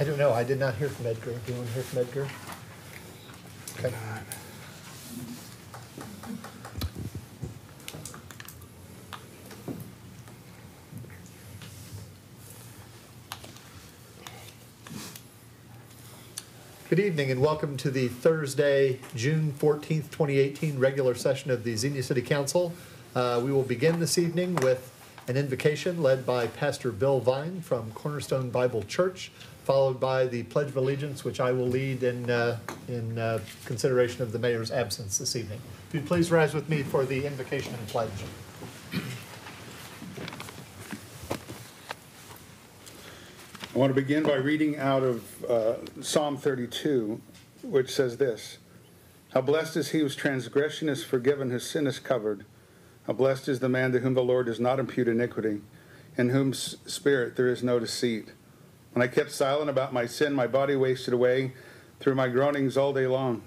I don't know. I did not hear from Edgar. Do you want to hear from Edgar? Okay. Good evening and welcome to the Thursday, June 14th, 2018 regular session of the Xenia City Council. We will begin this evening with an invocation led by Pastor Bill Vine from Cornerstone Bible Church, followed by the Pledge of Allegiance, which I will lead in consideration of the mayor's absence this evening. If you'd please rise with me for the invocation and pledge. I want to begin by reading out of Psalm 32, which says this: How blessed is he whose transgression is forgiven, whose sin is covered. How blessed is the man to whom the Lord does not impute iniquity, in whose spirit there is no deceit. When I kept silent about my sin, my body wasted away through my groanings all day long.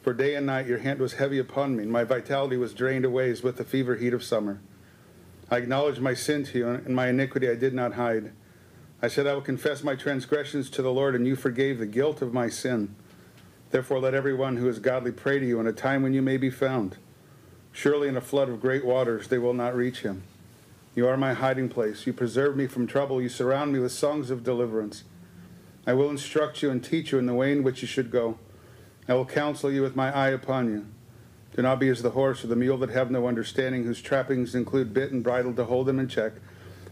For day and night your hand was heavy upon me, and my vitality was drained away as with the fever heat of summer. I acknowledged my sin to you, and my iniquity I did not hide. I said, I will confess my transgressions to the Lord, and you forgave the guilt of my sin. Therefore let everyone who is godly pray to you in a time when you may be found. Surely in a flood of great waters they will not reach him. You are my hiding place. You preserve me from trouble. You surround me with songs of deliverance. I will instruct you and teach you in the way in which you should go. I will counsel you with my eye upon you. Do not be as the horse or the mule that have no understanding, whose trappings include bit and bridle to hold them in check.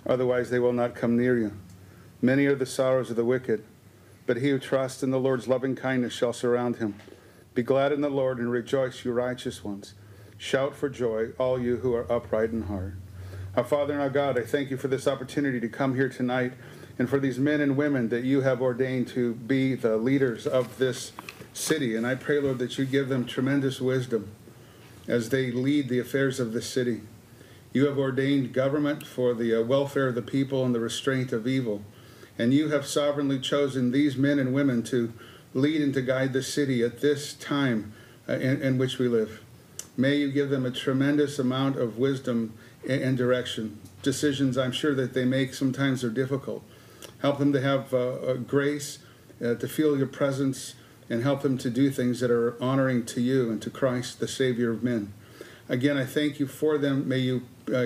Otherwise they will not come near you. Many are the sorrows of the wicked, but he who trusts in the Lord's loving kindness shall surround him. Be glad in the Lord and rejoice, you righteous ones. Shout for joy, all you who are upright in heart. Our Father and our God, I thank you for this opportunity to come here tonight and for these men and women that you have ordained to be the leaders of this city. And I pray, Lord, that you give them tremendous wisdom as they lead the affairs of this city. You have ordained government for the welfare of the people and the restraint of evil. And you have sovereignly chosen these men and women to lead and to guide the city at this time in which we live. May you give them a tremendous amount of wisdom and direction. Decisions I'm sure that they make sometimes are difficult. Help them to have grace, to feel your presence, and help them to do things that are honoring to you and to Christ, the Savior of men. Again, I thank you for them. May you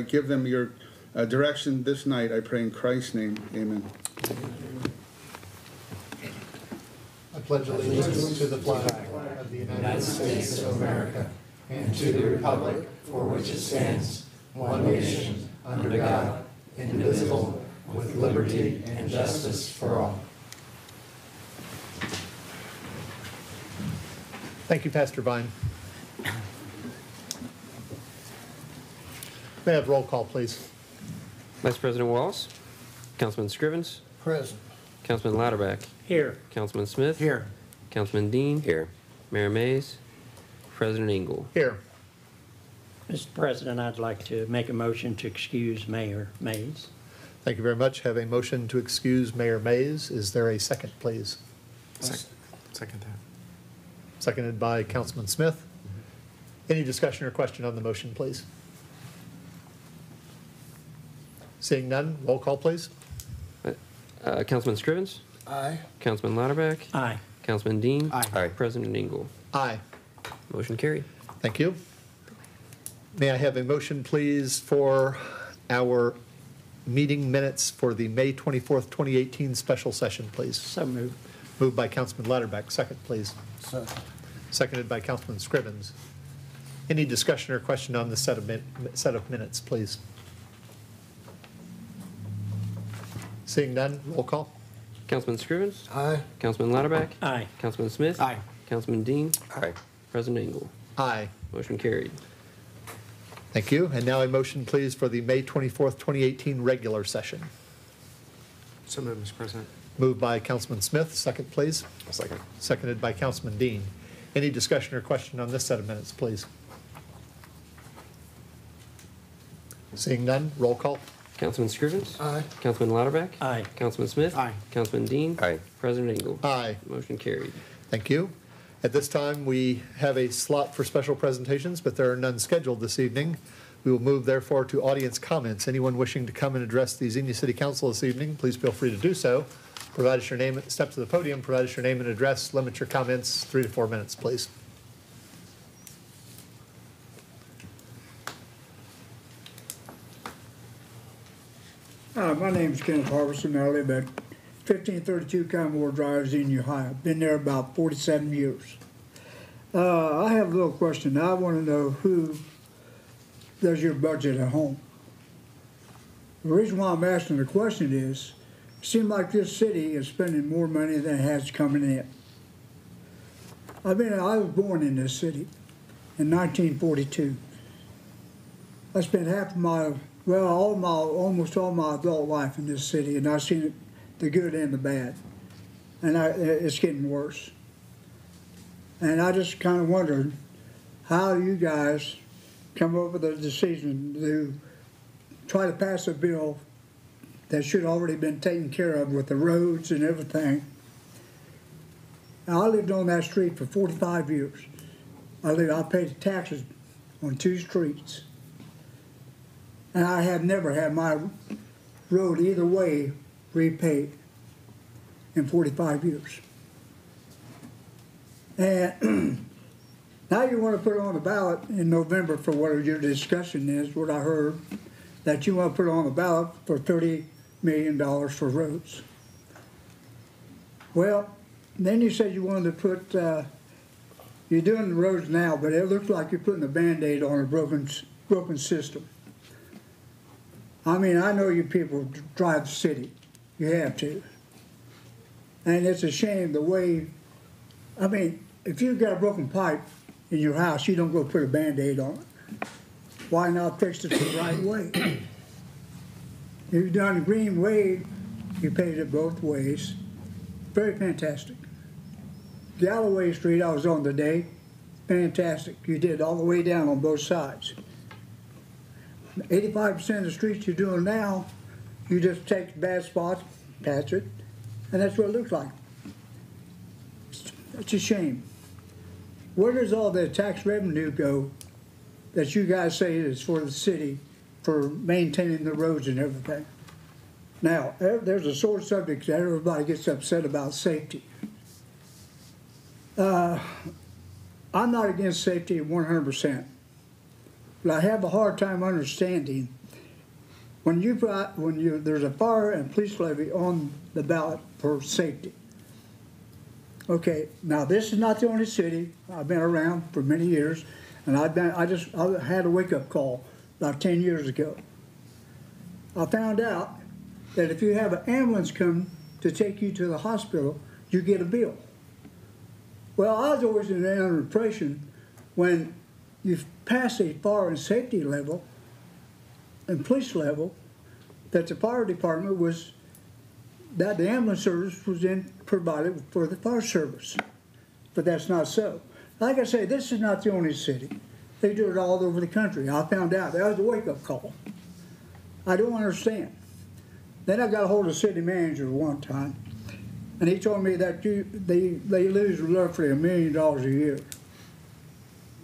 give them your direction this night. I pray in Christ's name. Amen. I pledge allegiance to the flag of the United States of America and to the republic for which it stands, one nation, under God, indivisible, with liberty and justice for all. Thank you, Pastor Vine. May I have roll call, please? Vice President Wallace. Councilman Scrivens. Present. Councilman Louderback. Here. Councilman Smith. Here. Councilman Dean. Here. Mayor Mays. President Engel. Here. Mr. President, I'd like to make a motion to excuse Mayor Mays. Thank you very much. Have a motion to excuse Mayor Mays. Is there a second, please? Second that. Seconded by Councilman Smith. Any discussion or question on the motion, please? Seeing none, roll call, please. Councilman Scrivens. Aye. Councilman Louderback. Aye. Councilman Dean. Aye. President Engel. Aye. Motion carried. Thank you. May I have a motion, please, for our meeting minutes for the May 24th, 2018 special session, please? So moved. Moved by Councilman Louderback. Second, please. Second. Seconded by Councilman Scrivens. Any discussion or question on the set of minutes, please? Seeing none, roll call. Councilman Scrivens. Aye. Councilman Louderback. Aye. Councilman Smith. Aye. Councilman Dean. Aye. President Engel. Aye. Motion carried. Thank you. And now a motion, please, for the May 24th, 2018 regular session. So moved, Mr. President. Moved by Councilman Smith. Second, please. Second. Seconded by Councilman Dean. Any discussion or question on this set of minutes, please? Seeing none, roll call. Councilman Scrivens. Aye. Councilman Louderback. Aye. Councilman Smith. Aye. Councilman Dean. Aye. President Engel. Aye. Motion carried. Thank you. At this time, we have a slot for special presentations, but there are none scheduled this evening. We will move, therefore, to audience comments. Anyone wishing to come and address the Xenia City Council this evening, please feel free to do so. Provide us your name, step to the podium, provide us your name and address, limit your comments 3 to 4 minutes, please. My name is Kenneth Harbison. I live at 1532 Commodore Drive, Xenia, Ohio. Been there about 47 years. I have a little question. I want to know who does your budget at home. The reason why I'm asking the question is, it seems like this city is spending more money than it has coming in. I was born in this city in 1942. I spent almost all my adult life in this city, and I've seen it, the good and the bad. And it's getting worse. And I just kind of wondered how you guys come up with a decision to try to pass a bill that should already been taken care of with the roads and everything. Now, I lived on that street for 45 years. I paid taxes on 2 streets. And I have never had my road either way repaid in 45 years. And now you want to put it on the ballot in November for what your discussion is, what I heard, that you want to put it on the ballot for $30 million for roads. Well, then you said you wanted to put, you're doing the roads now, but it looks like you're putting a Band-Aid on a broken system. I mean, I know you people drive the city. You have to. And it's a shame the way, I mean, if you've got a broken pipe in your house, you don't go put a Band-Aid on it. Why not fix it the right way? If you've done the green way, you paid it both ways. Very fantastic. Galloway Street, I was on today. Fantastic. You did all the way down on both sides. 85% of the streets you're doing now, you just take the bad spots, patch it, and that's what it looks like. It's a shame. Where does all the tax revenue go that you guys say is for the city for maintaining the roads and everything? Now, there's a sore subject that everybody gets upset about, safety. I'm not against safety 100%. But I have a hard time understanding when there's a fire and police levy on the ballot for safety. Okay, now this is not the only city. I've been around for many years, and I had a wake-up call about 10 years ago. I found out that if you have an ambulance come to take you to the hospital, you get a bill. Well, I was always under the impression when you pass a fire and safety level and police level, that the fire department was, that the ambulance service was then provided for the fire service. But that's not so. Like I say, this is not the only city. They do it all over the country. I found out. That was a wake-up call. I don't understand. Then I got a hold of the city manager one time, and he told me that they lose roughly $1 million a year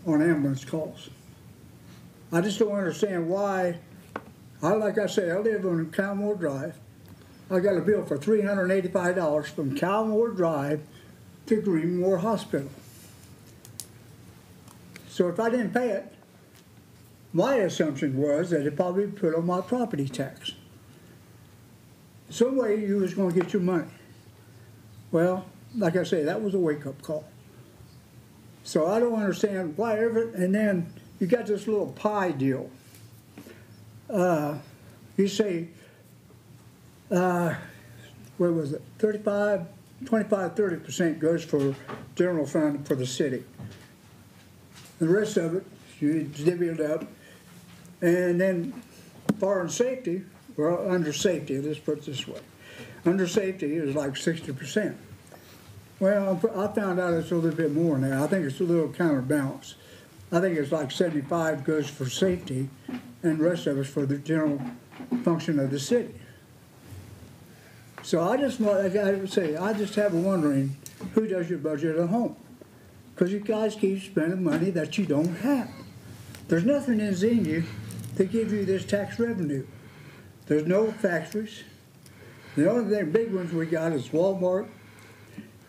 on ambulance calls. I just don't understand why. Like I say, I live on Calmore Drive. I got a bill for $385 from Calmore Drive to Greenmore Hospital. So if I didn't pay it, my assumption was that it probably put on my property tax. Some way you was going to get your money. Well, like I say, that was a wake-up call. So I don't understand why and then you got this little pie deal. You say, what was it, 25, 30% goes for general fund for the city. The rest of it, you divvy it up. And then fire and safety, well, under safety, let's put it this way. Under safety is like 60%. Well, I found out it's a little bit more now. I think it's a little counterbalanced. I think it's like 75 goes for safety, and the rest of it's for the general function of the city. So I just have a wondering, who does your budget at home? Because you guys keep spending money that you don't have. There's nothing in Xenia to give you this tax revenue. There's no factories. The only thing, big ones we got is Walmart,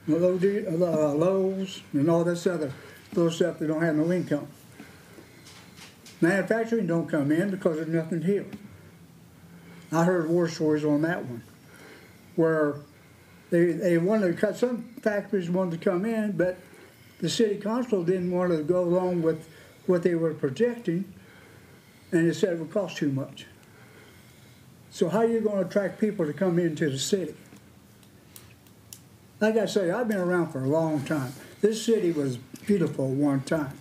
Lowe's, and all this other little stuff that don't have no income. Manufacturing don't come in because there's nothing here. I heard war stories on that one, where they wanted to cut, some factories wanted to come in, but the city council didn't want to go along with what they were projecting, and they said it would cost too much. So how are you going to attract people to come into the city? Like I say, I've been around for a long time. This city was beautiful one time.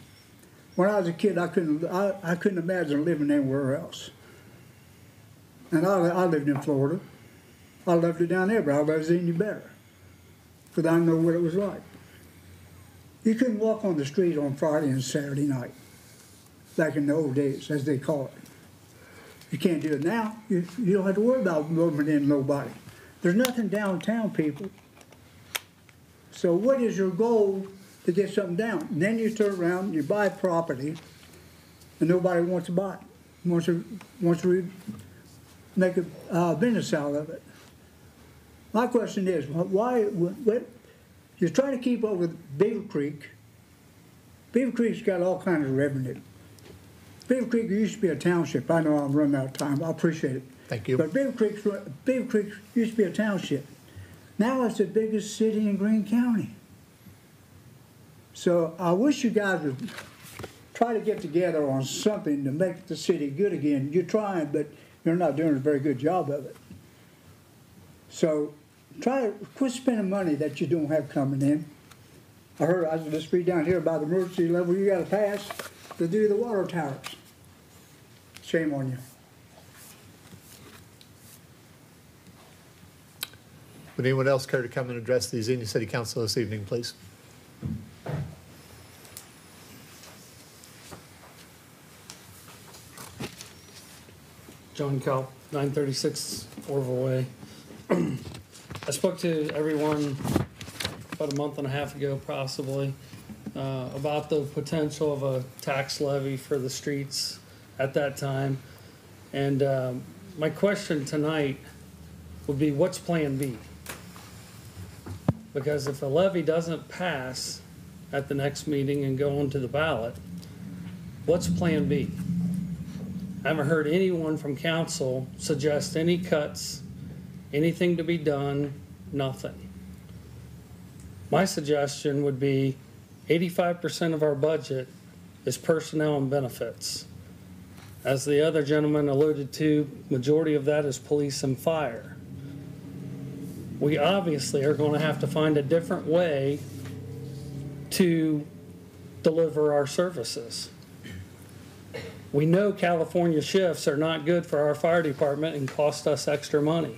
When I was a kid, I couldn't imagine living anywhere else. And I lived in Florida. I loved it down there, but I loved Xenia better, because I know what it was like. You couldn't walk on the street on Friday and Saturday night, back in the old days, as they call it. You can't do it now. You don't have to worry about moving in nobody. There's nothing downtown, people. So what is your goal to get something down? And then you turn around and you buy property, and nobody wants to buy it. Wants to make a business out of it. My question is, why? You're trying to keep over Beaver Creek. Beaver Creek's got all kinds of revenue. Beaver Creek used to be a township. I know I'm running out of time. I appreciate it. Thank you. But Beaver Creek used to be a township. Now it's the biggest city in Greene County. So I wish you guys would try to get together on something to make the city good again. You're trying, but you're not doing a very good job of it. So quit spending money that you don't have coming in. I just read down here about the emergency level you got to pass to do the water towers. Shame on you. Would anyone else care to come and address the Xenia City Council this evening, please? John Kelp, 936 Orville Way. I spoke to everyone about a month and a half ago, possibly, about the potential of a tax levy for the streets at that time. And my question tonight would be, what's Plan B? Because if a levy doesn't pass at the next meeting and go onto the ballot, what's Plan B? I haven't heard anyone from council suggest any cuts, anything to be done, nothing. My suggestion would be 85% of our budget is personnel and benefits. As the other gentleman alluded to, majority of that is police and fire. We obviously are going to have to find a different way to deliver our services. We know California shifts are not good for our fire department and cost us extra money.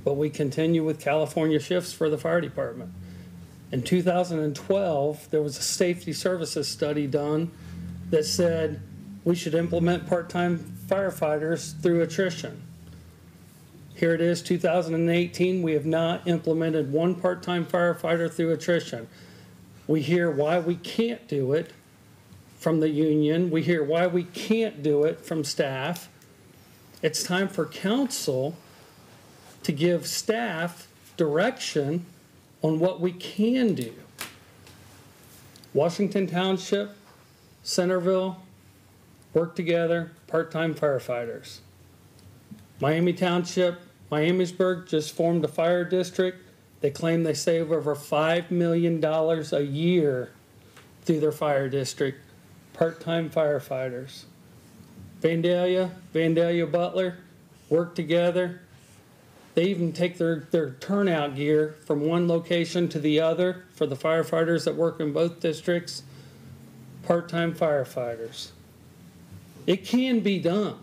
But we continue with California shifts for the fire department. In 2012, there was a safety services study done that said we should implement part-time firefighters through attrition. Here it is, 2018, we have not implemented one part-time firefighter through attrition. We hear why we can't do it from the union. We hear why we can't do it from staff. It's time for council to give staff direction on what we can do. Washington Township, Centerville, work together, part-time firefighters. Miami Township, Miamisburg just formed a fire district. They claim they save over $5 million a year through their fire district. Part-time firefighters. Vandalia, Butler, work together. They even take their turnout gear from one location to the other for the firefighters that work in both districts. Part-time firefighters. It can be done.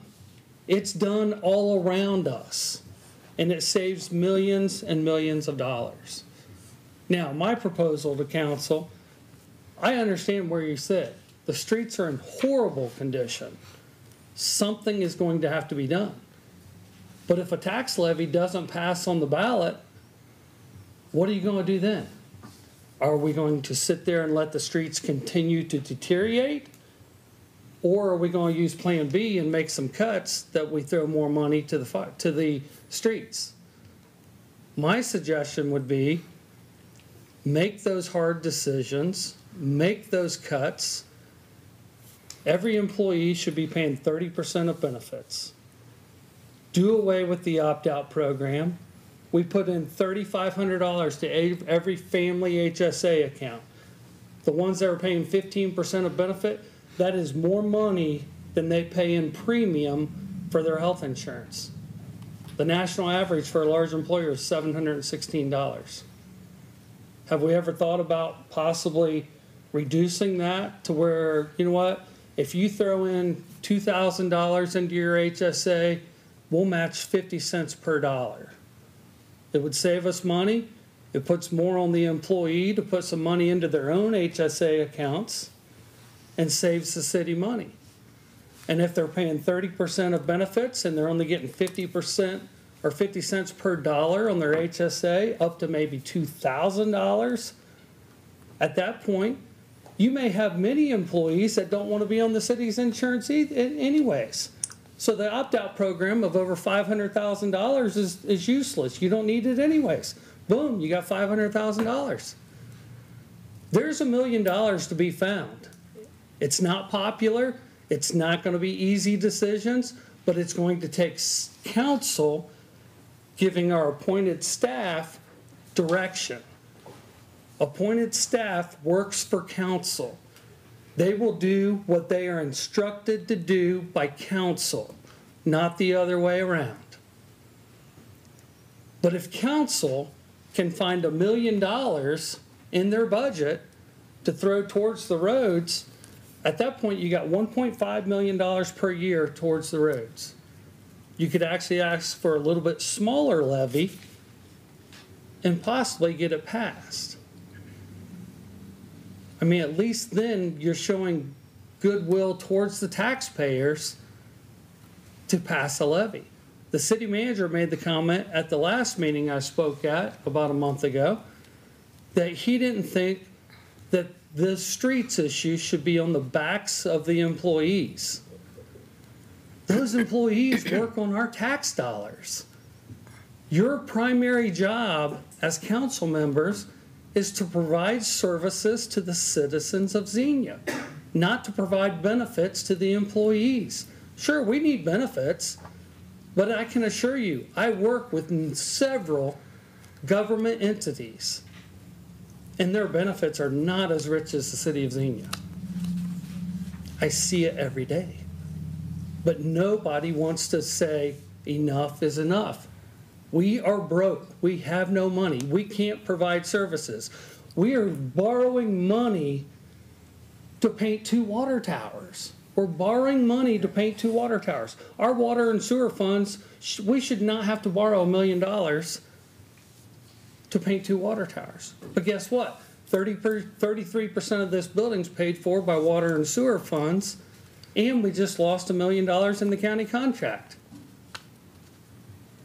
It's done all around us, and it saves millions and millions of dollars. Now, my proposal to council, I understand where you sit. The streets are in horrible condition. Something is going to have to be done. But if a tax levy doesn't pass on the ballot, what are you going to do then? Are we going to sit there and let the streets continue to deteriorate? Or are we going to use Plan B and make some cuts that we throw more money to the streets? My suggestion would be make those hard decisions, make those cuts. Every employee should be paying 30% of benefits. Do away with the opt-out program. We put in $3,500 to every family HSA account. The ones that are paying 15% of benefit, that is more money than they pay in premium for their health insurance. The national average for a large employer is $716. Have we ever thought about possibly reducing that to where, you know what, if you throw in $2,000 into your HSA, we'll match 50 cents per dollar. It would save us money. It puts more on the employee to put some money into their own HSA accounts and saves the city money. And if they're paying 30% of benefits and they're only getting 50% or 50 cents per dollar on their HSA, up to maybe $2,000, at that point, you may have many employees that don't want to be on the city's insurance anyways. So the opt-out program of over $500,000 is useless. You don't need it anyways. Boom, you got $500,000. There's $1 million to be found. It's not popular. It's not going to be easy decisions, but it's going to take council giving our appointed staff direction. Appointed staff works for council. They will do what they are instructed to do by council, not the other way around. But if council can find $1 million in their budget to throw towards the roads, at that point you got $1.5 million per year towards the roads. You could actually ask for a little bit smaller levy and possibly get it passed. I mean, at least then you're showing goodwill towards the taxpayers to pass a levy. The city manager made the comment at the last meeting I spoke at about a month ago that he didn't think that the streets issue should be on the backs of the employees. Those employees work on our tax dollars. Your primary job as council members is to provide services to the citizens of Xenia, not to provide benefits to the employees. Sure, we need benefits, but I can assure you, I work with several government entities, and their benefits are not as rich as the city of Xenia. I see it every day. But nobody wants to say enough is enough. We are broke. We have no money. We can't provide services. We are borrowing money to paint 2 water towers. We're borrowing money to paint 2 water towers. Our water and sewer funds, we should not have to borrow $1 million to paint 2 water towers. But guess what? 33% of this building's paid for by water and sewer funds, and we just lost $1 million in the county contract.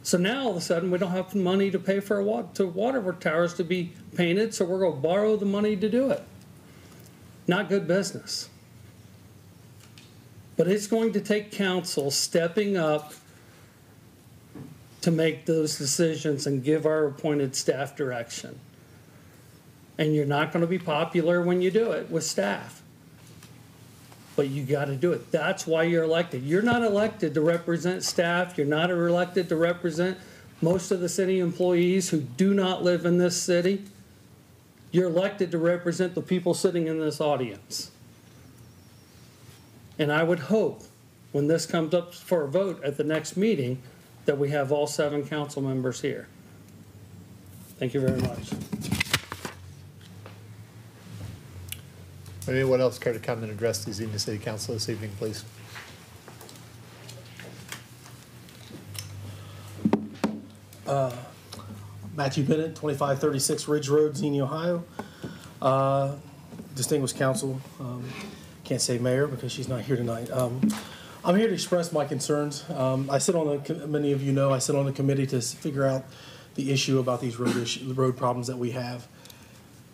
So now all of a sudden we don't have money to pay for water towers to be painted, so we're going to borrow the money to do it. Not good business. But it's going to take council stepping up to make those decisions and give our appointed staff direction. And you're not going to be popular when you do it with staff. But you got to do it. That's why you're elected. You're not elected to represent staff. You're not elected to represent most of the city employees who do not live in this city. You're elected to represent the people sitting in this audience. And I would hope when this comes up for a vote at the next meeting that we have all 7 council members here. Thank you very much. Would anyone else care to come and address the Xenia City Council this evening, please? Matthew Bennett, 2536 Ridge Road, Xenia, Ohio. Distinguished council, can't say mayor because she's not here tonight. I'm here to express my concerns. I sit on many of you know, I sit on the committee to figure out the issue about these road problems that we have.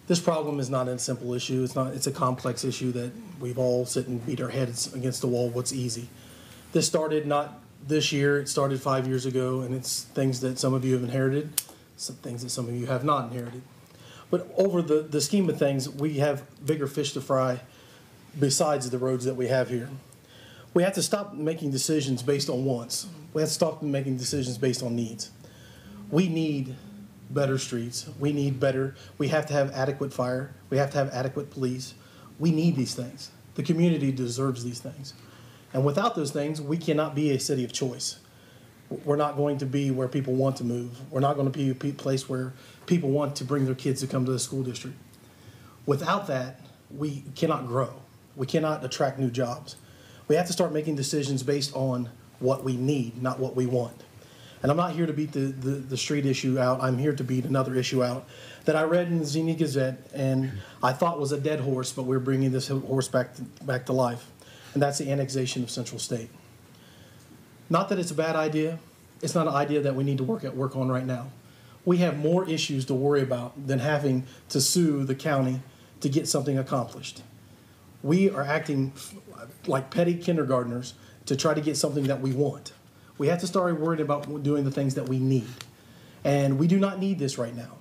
This problem is not a simple issue. It's a complex issue that we've all sit and beat our heads against the wall. What's easy? This started not this year. It started 5 years ago, and it's things that some of you have inherited, some things that some of you have not inherited. But over the scheme of things, we have bigger fish to fry besides the roads that we have here. We have to stop making decisions based on wants. We have to stop making decisions based on needs. We need better streets. We have to have adequate fire. We have to have adequate police. We need these things. The community deserves these things. And without those things, we cannot be a city of choice. We're not going to be where people want to move. We're not going to be a place where people want to bring their kids to come to the school district. Without that, we cannot grow. We cannot attract new jobs. We have to start making decisions based on what we need, not what we want. And I'm not here to beat the street issue out. I'm here to beat another issue out that I read in the Xenia Gazette and I thought was a dead horse, but we're bringing this horse back to life. And that's the annexation of Central State. Not that it's a bad idea. It's not an idea that we need to work on right now. We have more issues to worry about than having to sue the county to get something accomplished. We are acting like petty kindergartners to try to get something that we want. We have to start worrying about doing the things that we need. And we do not need this right now.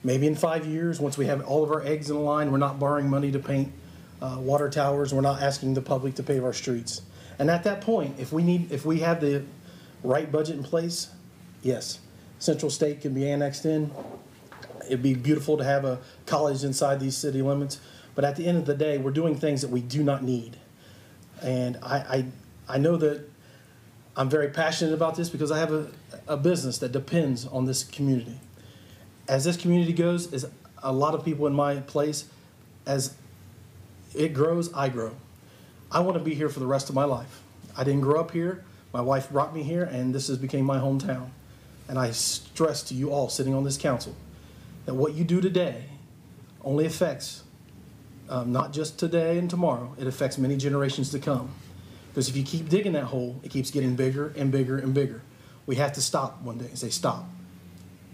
Maybe in 5 years, once we have all of our eggs in a line, we're not borrowing money to paint water towers, we're not asking the public to pave our streets. And at that point, if we have the right budget in place, yes, Central State can be annexed in. It'd be beautiful to have a college inside these city limits. But at the end of the day, we're doing things that we do not need. And I know that I'm very passionate about this because I have a business that depends on this community. As this community goes, as a lot of people in my place, as it grows, I grow. I want to be here for the rest of my life. I didn't grow up here. My wife brought me here, and this has become my hometown. And I stress to you all sitting on this council that what you do today only affects not just today and tomorrow, it affects many generations to come. Because if you keep digging that hole, it keeps getting bigger and bigger and bigger. We have to stop one day and say stop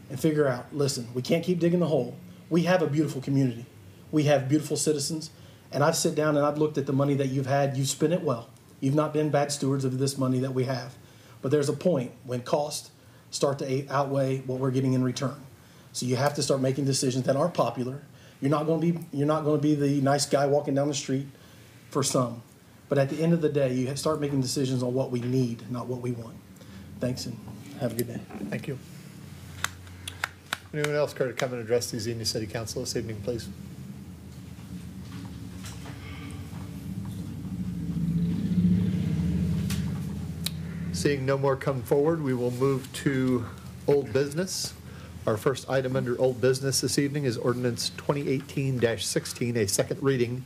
and figure out, listen, we can't keep digging the hole. We have a beautiful community. We have beautiful citizens. And I've sit down and I've looked at the money that you've had. You've spent it well. You've not been bad stewards of this money that we have. But there's a point when costs start to outweigh what we're getting in return. So you have to start making decisions that aren't popular. You're not going to be the nice guy walking down the street for some. But at the end of the day, you start making decisions on what we need, not what we want. Thanks, and have a good day. Thank you. Anyone else care to come and address the Xenia City Council this evening, please? Seeing no more come forward, we will move to old business. Our first item under old business this evening is ordinance 2018-16, a second reading,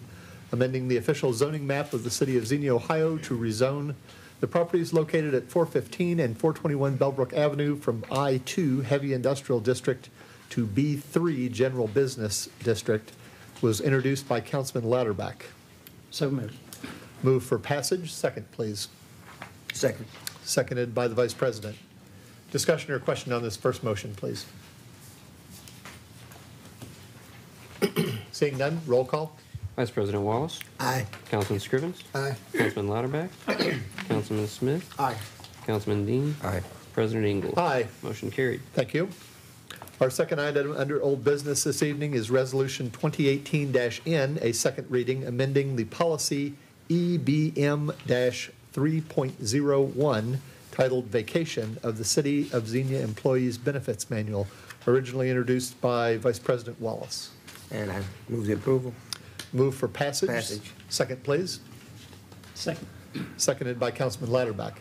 amending the official zoning map of the city of Xenia, Ohio to rezone the properties located at 415 and 421 Bellbrook Avenue from I-2 Heavy Industrial District to B3 General Business District, was introduced by Councilman Louderback. So moved. Move for passage. Second, please. Second. Seconded by the Vice President. Discussion or question on this first motion, please. Seeing none, roll call. Vice President Wallace. Aye. Councilman Scrivens. Aye. Councilman Louderback. Councilman Smith. Aye. Councilman Dean. Aye. President Engel. Aye. Motion carried. Thank you. Our second item under old business this evening is Resolution 2018-N, a second reading, amending the policy EBM-3.01 titled Vacation of the City of Xenia Employees Benefits Manual, originally introduced by Vice President Wallace. And I move the approval. Move for passage. Passage. Second, please. Second. Seconded by Councilman Louderback.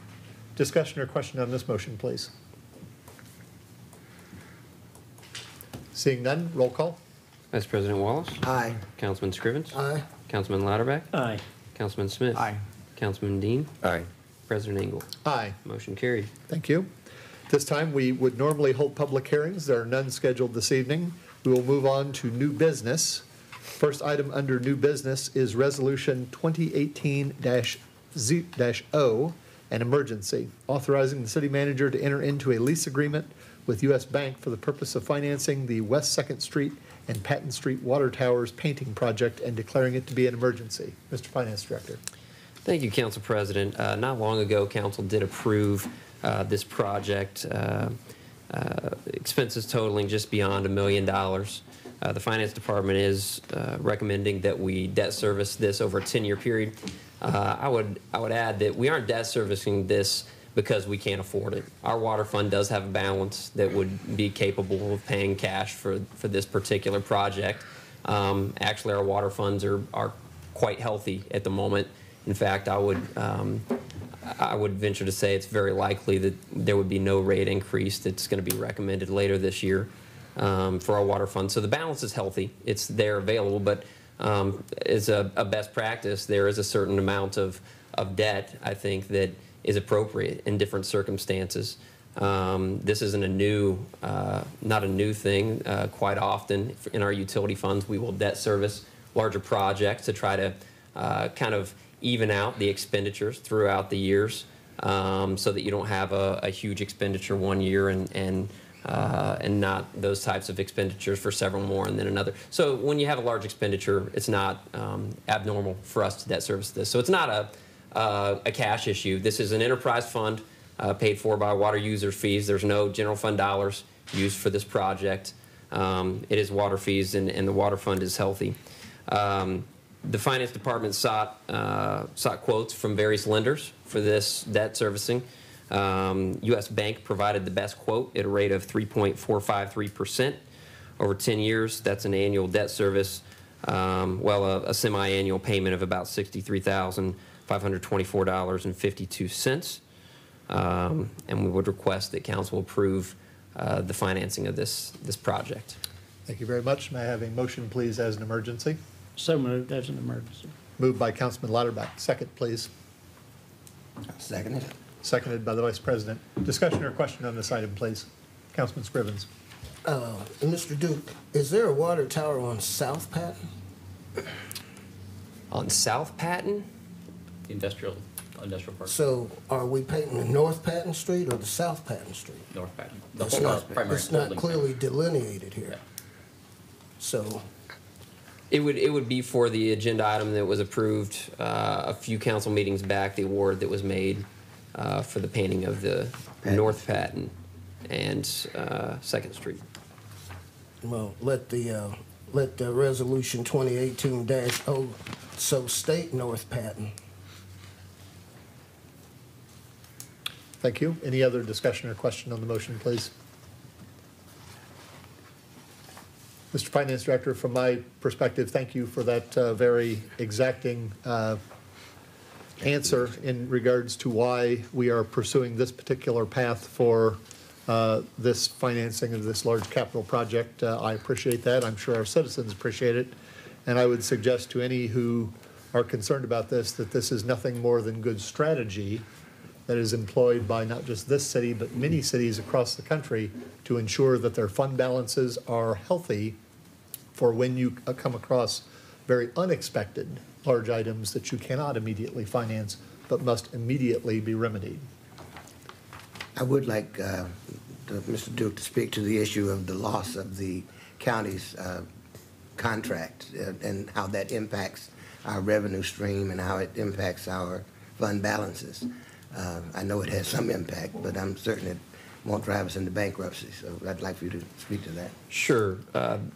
Discussion or question on this motion, please. Seeing none, roll call. Vice President Wallace. Aye. Councilman Scrivens. Aye. Councilman Louderback. Aye. Councilman Smith. Aye. Councilman Dean. Aye. President Engel. Aye. Motion carried. Thank you. This time, we would normally hold public hearings. There are none scheduled this evening. We will move on to new business. First item under new business is Resolution 2018-0, an emergency, authorizing the city manager to enter into a lease agreement with U.S. Bank for the purpose of financing the West 2nd Street and Patton Street Water Towers painting project and declaring it to be an emergency. Mr. Finance Director. Thank you, Council President. Not long ago, Council did approve this project expenses totaling just beyond $1 million. The Finance Department is recommending that we debt service this over a 10-year period. I would add that we aren't debt servicing this because we can't afford it. Our water fund does have a balance that would be capable of paying cash for this particular project. Actually, our water funds are quite healthy at the moment. In fact, I would venture to say it's very likely that there would be no rate increase that's going to be recommended later this year for our water fund. So the balance is healthy. It's there available, but as a best practice, there is a certain amount of debt, I think, that is appropriate in different circumstances. This isn't a new, not a new thing. Quite often in our utility funds, we will debt service larger projects to try to kind of even out the expenditures throughout the years, so that you don't have a huge expenditure one year and not those types of expenditures for several more and then another. So when you have a large expenditure, it's not abnormal for us to debt service this. So it's not a cash issue. This is an enterprise fund paid for by water users' fees. There's no general fund dollars used for this project. It is water fees, and the water fund is healthy. The Finance Department sought quotes from various lenders for this debt servicing. U.S. Bank provided the best quote at a rate of 3.453% over 10 years. That's an annual debt service, a semi-annual payment of about $63,524.52. And we would request that council approve the financing of this project. Thank you very much. May I have a motion, please, as an emergency? So moved as an emergency. Moved by Councilman Lauterbach. Second, please. Seconded. Seconded by the Vice President. Discussion or question on this item, please. Councilman Scrivens. Mr. Duke, is there a water tower on South Patton? On South Patton? Industrial park. So are we painting the North Patton Street or the South Patton Street? North Patton. The It's whole not, primary it's not building. clearly delineated here. Yeah. So, It would be for the agenda item that was approved a few council meetings back, the award that was made for the painting of the North Patton and 2nd Street. well, let the resolution 2018-0 so state North Patton. Thank you. Any other discussion or question on the motion, please? Mr. Finance Director, from my perspective, thank you for that very exacting answer in regards to why we are pursuing this particular path for this financing of this large capital project. I appreciate that. I'm sure our citizens appreciate it. And I would suggest to any who are concerned about this that this is nothing more than good strategy that is employed by not just this city, but many cities across the country to ensure that their fund balances are healthy for when you come across very unexpected large items that you cannot immediately finance, but must immediately be remedied. I would like Mr. Duke to speak to the issue of the loss of the county's contract and how that impacts our revenue stream and how it impacts our fund balances. I know it has some impact, but I'm certain it won't drive us into bankruptcy, so I'd like for you to speak to that. Sure.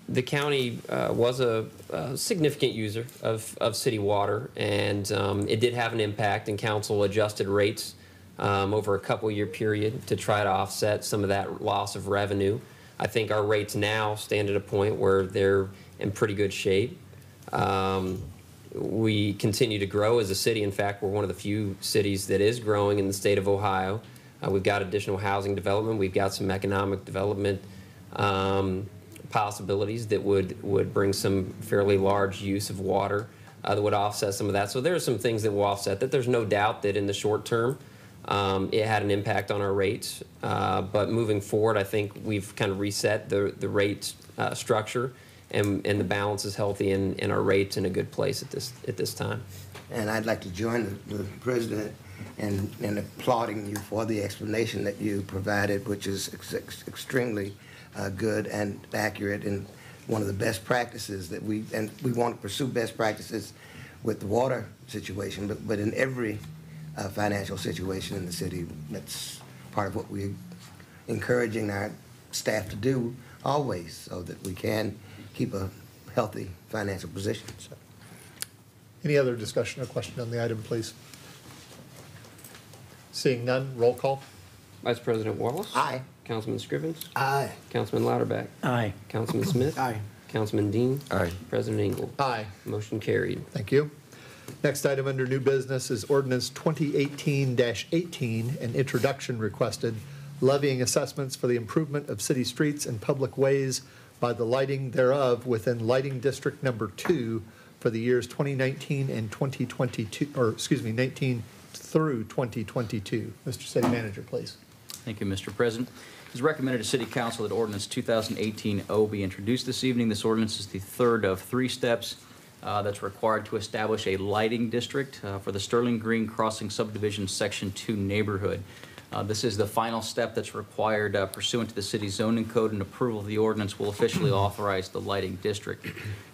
The county was a significant user of city water, and it did have an impact, and council adjusted rates over a couple-year period to try to offset some of that loss of revenue. I think our rates now stand at a point where they're in pretty good shape. We continue to grow as a city. In fact, we're one of the few cities that is growing in the state of Ohio. We've got additional housing development. We've got some economic development possibilities that would bring some fairly large use of water that would offset some of that. So there are some things that will offset that. There's no doubt that in the short term, it had an impact on our rates. But moving forward, I think we've kind of reset the rate structure, and the balance is healthy, and our rates in a good place at this time. And I'd like to join the President in applauding you for the explanation that you provided, which is extremely good and accurate, and one of the best practices that we want to pursue best practices with the water situation, but in every financial situation in the city. That's part of what we're encouraging our staff to do always, so that we can keep a healthy financial position. So. Any other discussion or question on the item, please? Seeing none, roll call. Vice President Wallace. Aye. Councilman Scrivens. Aye. Councilman Louderback. Aye. Councilman Smith. Aye. Councilman Dean. Aye. President Engel. Aye. Motion carried. Thank you. Next item under new business is ordinance 2018-18, an introduction requested, levying assessments for the improvement of city streets and public ways by the lighting thereof within Lighting District Number 2 for the years 2019 and 2022, or excuse me, 19 through 2022. Mr. City Manager, please. Thank you, Mr. President. It is recommended to City Council that Ordinance 2018-0 be introduced this evening. This ordinance is the third of 3 steps that's required to establish a lighting district for the Sterling Green Crossing Subdivision Section 2 neighborhood. This is the final step that's required pursuant to the city's zoning code, and approval of the ordinance will officially authorize the lighting district.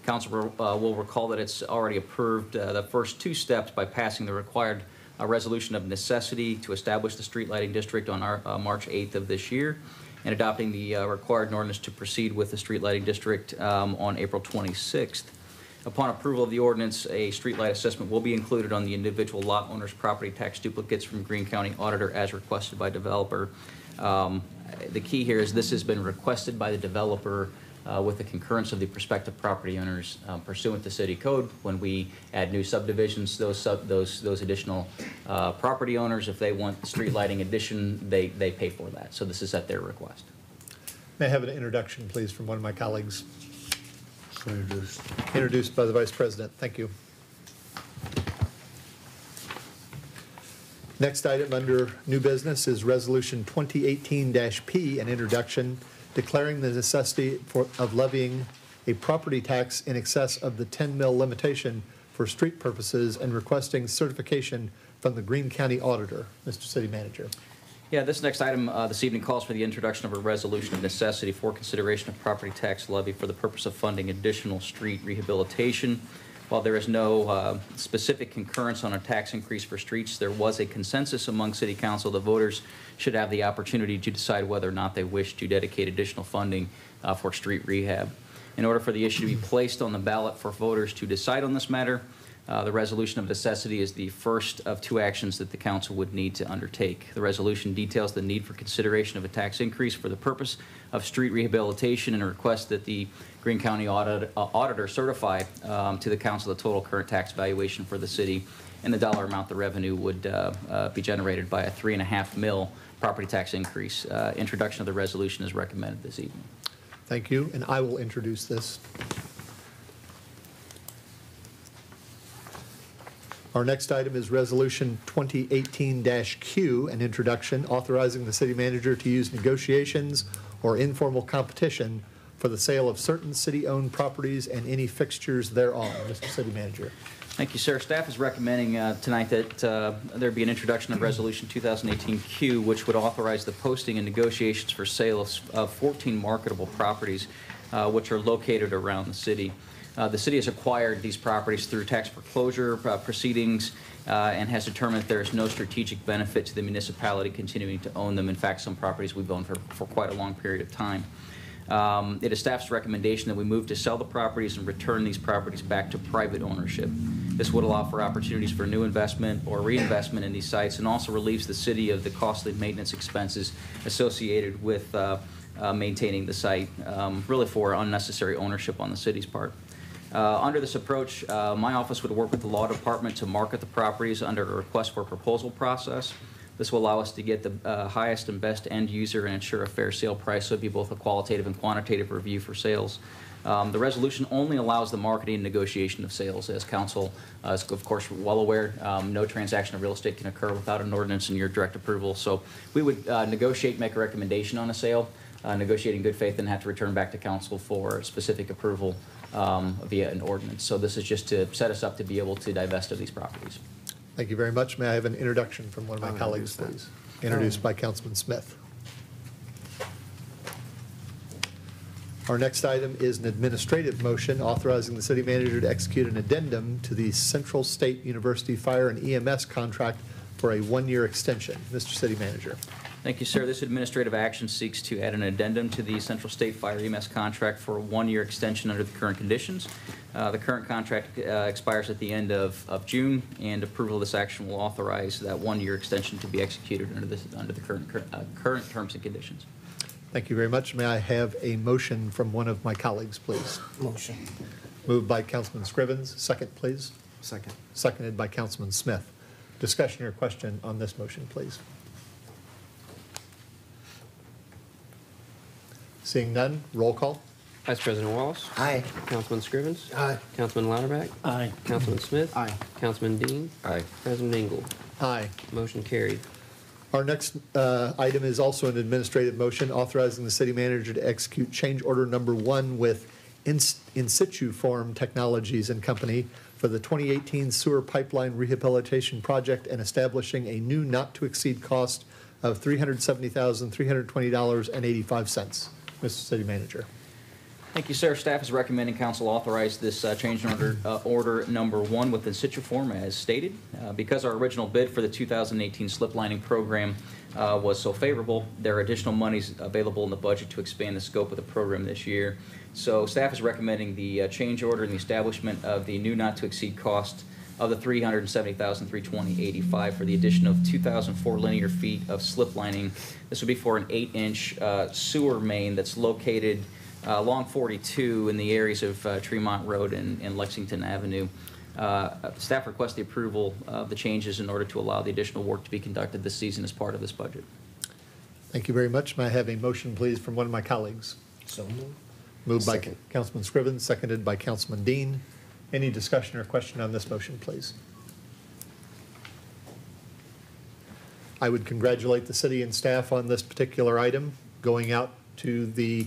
Council will recall that it's already approved the first 2 steps by passing the required resolution of necessity to establish the street lighting district on March 8th of this year, and adopting the required ordinance to proceed with the street lighting district on April 26th. Upon approval of the ordinance, a streetlight assessment will be included on the individual lot owner's property tax duplicates from Greene County Auditor as requested by developer. The key here is this has been requested by the developer with the concurrence of the prospective property owners pursuant to city code. When we add new subdivisions, those additional property owners, if they want the street lighting addition, they pay for that. So this is at their request. May I have an introduction, please, from one of my colleagues? Introduced by the Vice President. Thank you. Next item under new business is Resolution 2018-P, an introduction declaring the necessity of levying a property tax in excess of the 10 mil limitation for street purposes and requesting certification from the Greene County Auditor. Mr. City Manager. Yeah, this next item this evening calls for the introduction of a resolution of necessity for consideration of property tax levy for the purpose of funding additional street rehabilitation. While there is no specific concurrence on a tax increase for streets, there was a consensus among City Council that voters should have the opportunity to decide whether or not they wish to dedicate additional funding for street rehab. In order for the issue to be placed on the ballot for voters to decide on this matter, the resolution of necessity is the first of 2 actions that the council would need to undertake. The resolution details the need for consideration of a tax increase for the purpose of street rehabilitation and a request that the Greene County Auditor certify to the council the total current tax valuation for the city and the dollar amount the revenue would be generated by a 3.5 mil property tax increase. Introduction of the resolution is recommended this evening. Thank you, and I will introduce this. Our next item is Resolution 2018-Q, an introduction authorizing the city manager to use negotiations or informal competition for the sale of certain city-owned properties and any fixtures thereon. Mr. City Manager. Thank you, sir. Staff is recommending tonight that there be an introduction of Resolution 2018-Q, which would authorize the posting and negotiations for sale of 14 marketable properties, which are located around the city. The city has acquired these properties through tax foreclosure proceedings and has determined that there is no strategic benefit to the municipality continuing to own them. In fact, some properties we've owned for quite a long period of time. It is staff's recommendation that we move to sell the properties and return these properties back to private ownership. This would allow for opportunities for new investment or reinvestment in these sites, and also relieves the city of the costly maintenance expenses associated with maintaining the site, really for unnecessary ownership on the city's part. Under this approach, my office would work with the law department to market the properties under a request for proposal process. This will allow us to get the highest and best end user and ensure a fair sale price, so it'd be both a qualitative and quantitative review for sales. The resolution only allows the marketing and negotiation of sales. As council is of course well aware, no transaction of real estate can occur without an ordinance and your direct approval. So we would negotiate, make a recommendation on a sale, negotiate in good faith, and have to return back to council for specific approval via an ordinance. So this is just to set us up to be able to divest of these properties. Thank you very much. May I have an introduction from one of my colleagues, please? Introduced by Councilman Smith. Our next item is an administrative motion authorizing the city manager to execute an addendum to the Central State University Fire and EMS contract for a 1-year extension. Mr. City Manager. Thank you, sir. This administrative action seeks to add an addendum to the Central State Fire EMS contract for a one-year extension under the current conditions. The current contract expires at the end of June, and approval of this action will authorize that one-year extension to be executed under the current terms and conditions. Thank you very much. May I have a motion from one of my colleagues, please? Motion. Moved by Councilman Scrivens. Second, please. Second. Seconded by Councilman Smith. Discussion or question on this motion, please? Seeing none, roll call. Vice President Wallace. Aye. Councilman Scrivens. Aye. Councilman Lauterbach. Aye. Councilman Smith. Aye. Councilman Dean. Aye. President Engel. Aye. Motion carried. Our next item is also an administrative motion authorizing the city manager to execute change order number 1 with In Situ Form Technologies and Company for the 2018 sewer pipeline rehabilitation project and establishing a new not-to-exceed cost of $370,320.85. Mr. City Manager. Thank you, sir. Staff is recommending council authorize this change order number 1 with in situ form as stated. Because our original bid for the 2018 slip lining program was so favorable, there are additional monies available in the budget to expand the scope of the program this year. So staff is recommending the change order and the establishment of the new not-to-exceed cost of the $370,320.85 for the addition of 2,004 linear feet of slip lining. This would be for an 8-inch sewer main that's located along 42 in the areas of Tremont Road and Lexington Avenue. Staff requests the approval of the changes in order to allow the additional work to be conducted this season as part of this budget. Thank you very much. May I have a motion, please, from one of my colleagues? So moved. Moved by Second. Councilman Scrivens, seconded by Councilman Dean. Any discussion or question on this motion, please? I would congratulate the city and staff on this particular item, going out to the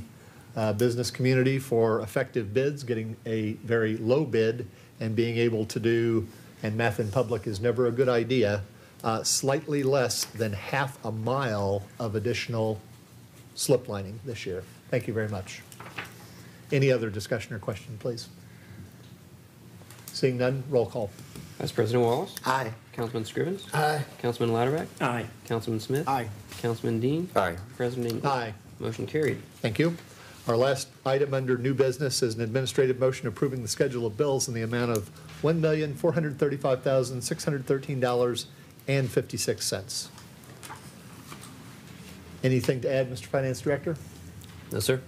business community for effective bids, getting a very low bid, and being able to do, and math in public is never a good idea, slightly less than half a mile of additional slip lining this year. Thank you very much. Any other discussion or question, please? Seeing none, roll call. Vice President Wallace. Aye. Councilman Scrivens. Aye. Councilman Lauterbach. Aye. Councilman Smith. Aye. Councilman Dean. Aye. President Engel. Aye. Motion carried. Thank you. Our last item under new business is an administrative motion approving the schedule of bills in the amount of $1,435,613.56. Anything to add, Mr. Finance Director? No, sir.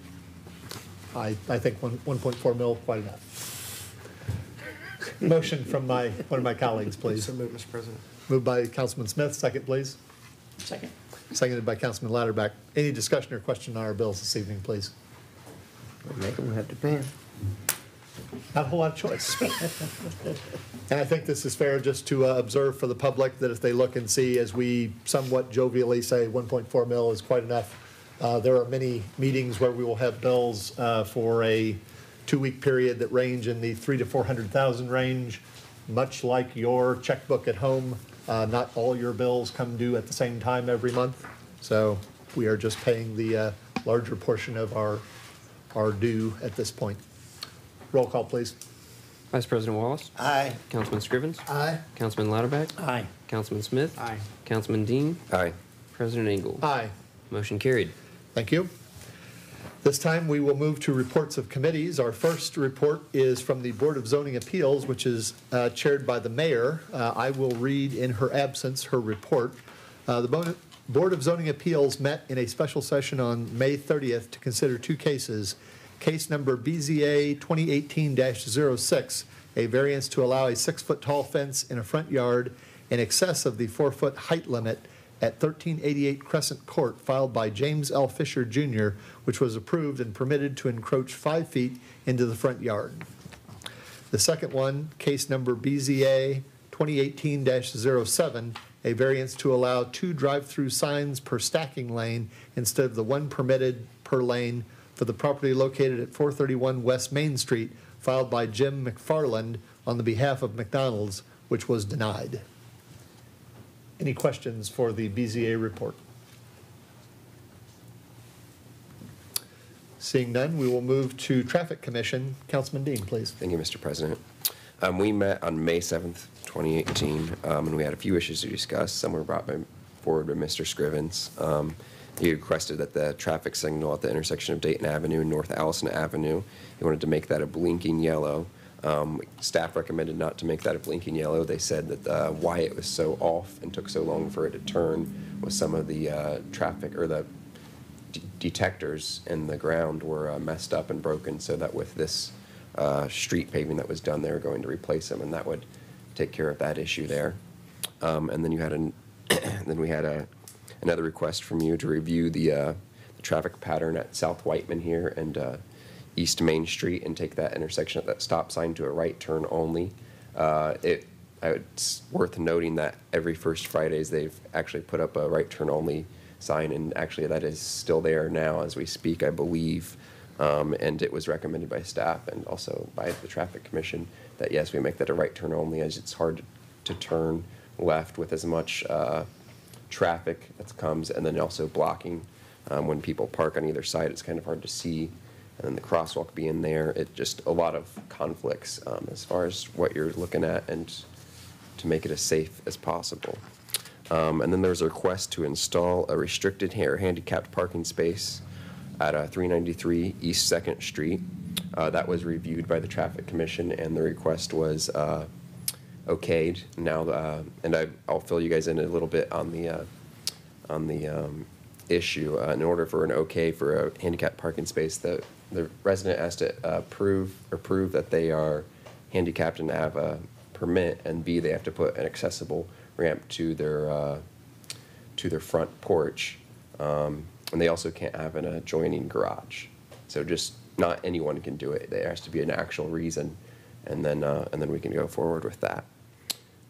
I think 1.4 mil, quite enough. Motion from one of my colleagues, please. So moved, Mr. President. Moved by Councilman Smith, second, please. Second. Seconded by Councilman Lauterbach. Any discussion or question on our bills this evening, please? We'll make them have to pay 'em. Not a whole lot of choice. And I think this is fair just to observe for the public that if they look and see, as we somewhat jovially say, 1.4 mil is quite enough. There are many meetings where we will have bills for a 2-week period that range in the $300,000 to $400,000 range. Much like your checkbook at home, not all your bills come due at the same time every month. So we are just paying the larger portion of our due at this point. Roll call, please. Vice President Wallace. Aye. Councilman Scrivens. Aye. Councilman Lauterbach. Aye. Councilman Smith. Aye. Councilman Dean. Aye. President Engel. Aye. Motion carried. Thank you. This time we will move to reports of committees. Our first report is from the Board of Zoning Appeals, which is chaired by the mayor. I will read in her absence her report. The Board of Zoning Appeals met in a special session on May 30th to consider 2 cases. Case number BZA 2018-06, a variance to allow a 6-foot tall fence in a front yard in excess of the 4-foot height limit at 1388 Crescent Court, filed by James L. Fisher, Jr., which was approved and permitted to encroach 5 feet into the front yard. The second one, case number BZA 2018-07, a variance to allow 2 drive-through signs per stacking lane instead of the 1 permitted per lane for the property located at 431 West Main Street, filed by Jim McFarland on the behalf of McDonald's, which was denied. Any questions for the BZA report? Seeing none, we will move to Traffic Commission. Councilman Dean, please. Thank you, Mr. President. We met on May 7th, 2018, and we had a few issues to discuss. Some were brought forward with Mr. Scrivens. He requested that the traffic signal at the intersection of Dayton Avenue and North Allison Avenue, he wanted to make that a blinking yellow. Staff recommended not to make that a blinking yellow. They said that why it was so off and took so long for it to turn was some of the traffic or the detectors in the ground were messed up and broken, so that with this street paving that was done, they were going to replace them, and that would take care of that issue there. And then you had then we had another request from you to review the traffic pattern at South Whiteman here and East Main Street and take that intersection at that stop sign to a right turn only. It's worth noting that every first Fridays they've actually put up a right turn only sign, and actually that is still there now as we speak, I believe. And it was recommended by staff and also by the Traffic Commission that yes, we make that a right turn only, as it's hard to turn left with as much traffic that comes, and then also blocking when people park on either side. It's kind of hard to see, and then the crosswalk being there, it just a lot of conflicts as far as what you're looking at and to make it as safe as possible. And then there's a request to install a restricted or handicapped parking space at 393 East 2nd Street. That was reviewed by the Traffic Commission, and the request was okayed. Now, and I'll fill you guys in a little bit on the issue. In order for an okay for a handicapped parking space, the resident has to prove that they are handicapped and have a permit, and B, they have to put an accessible ramp to their front porch, and they also can't have an adjoining garage. So just not anyone can do it. There has to be an actual reason, and then we can go forward with that.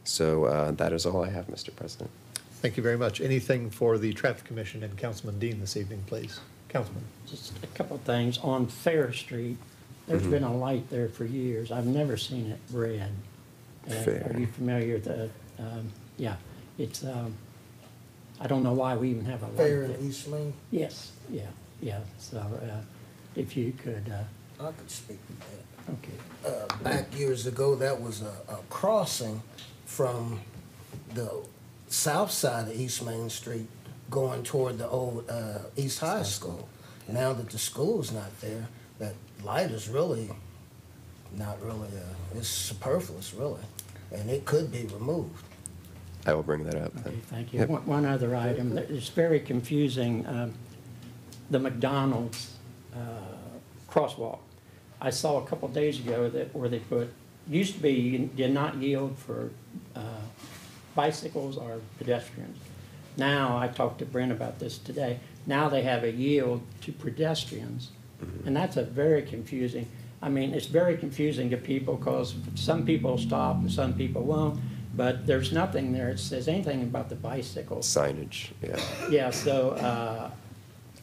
So that is all I have, Mr. President. Thank you very much. Anything for the Traffic Commission and Councilman Dean this evening, please? Councilman. Just a couple of things. On Fair Street, there's been a light there for years. I've never seen it red. Fair. Are you familiar with the, yeah, it's, I don't know why we even have a light Fair there. in East Main? Yes, yeah. So if you could, I could speak to that. okay. Back years ago, that was a crossing from the south side of East Main Street going toward the old East High School. Now that the school's not there, that light is really not really, it's superfluous, really, and it could be removed. I will bring that up. Okay, thank you. Yep. One other item, that is very confusing, the McDonald's crosswalk. I saw a couple days ago that where they put, used to be you did not yield for bicycles or pedestrians. Now, I talked to Brent about this today, now they have a yield to pedestrians, and that's a very confusing, I mean, it's very confusing to people because some people stop and some people won't, but there's nothing there that says anything about the bicycles. Signage, yeah. Yeah, so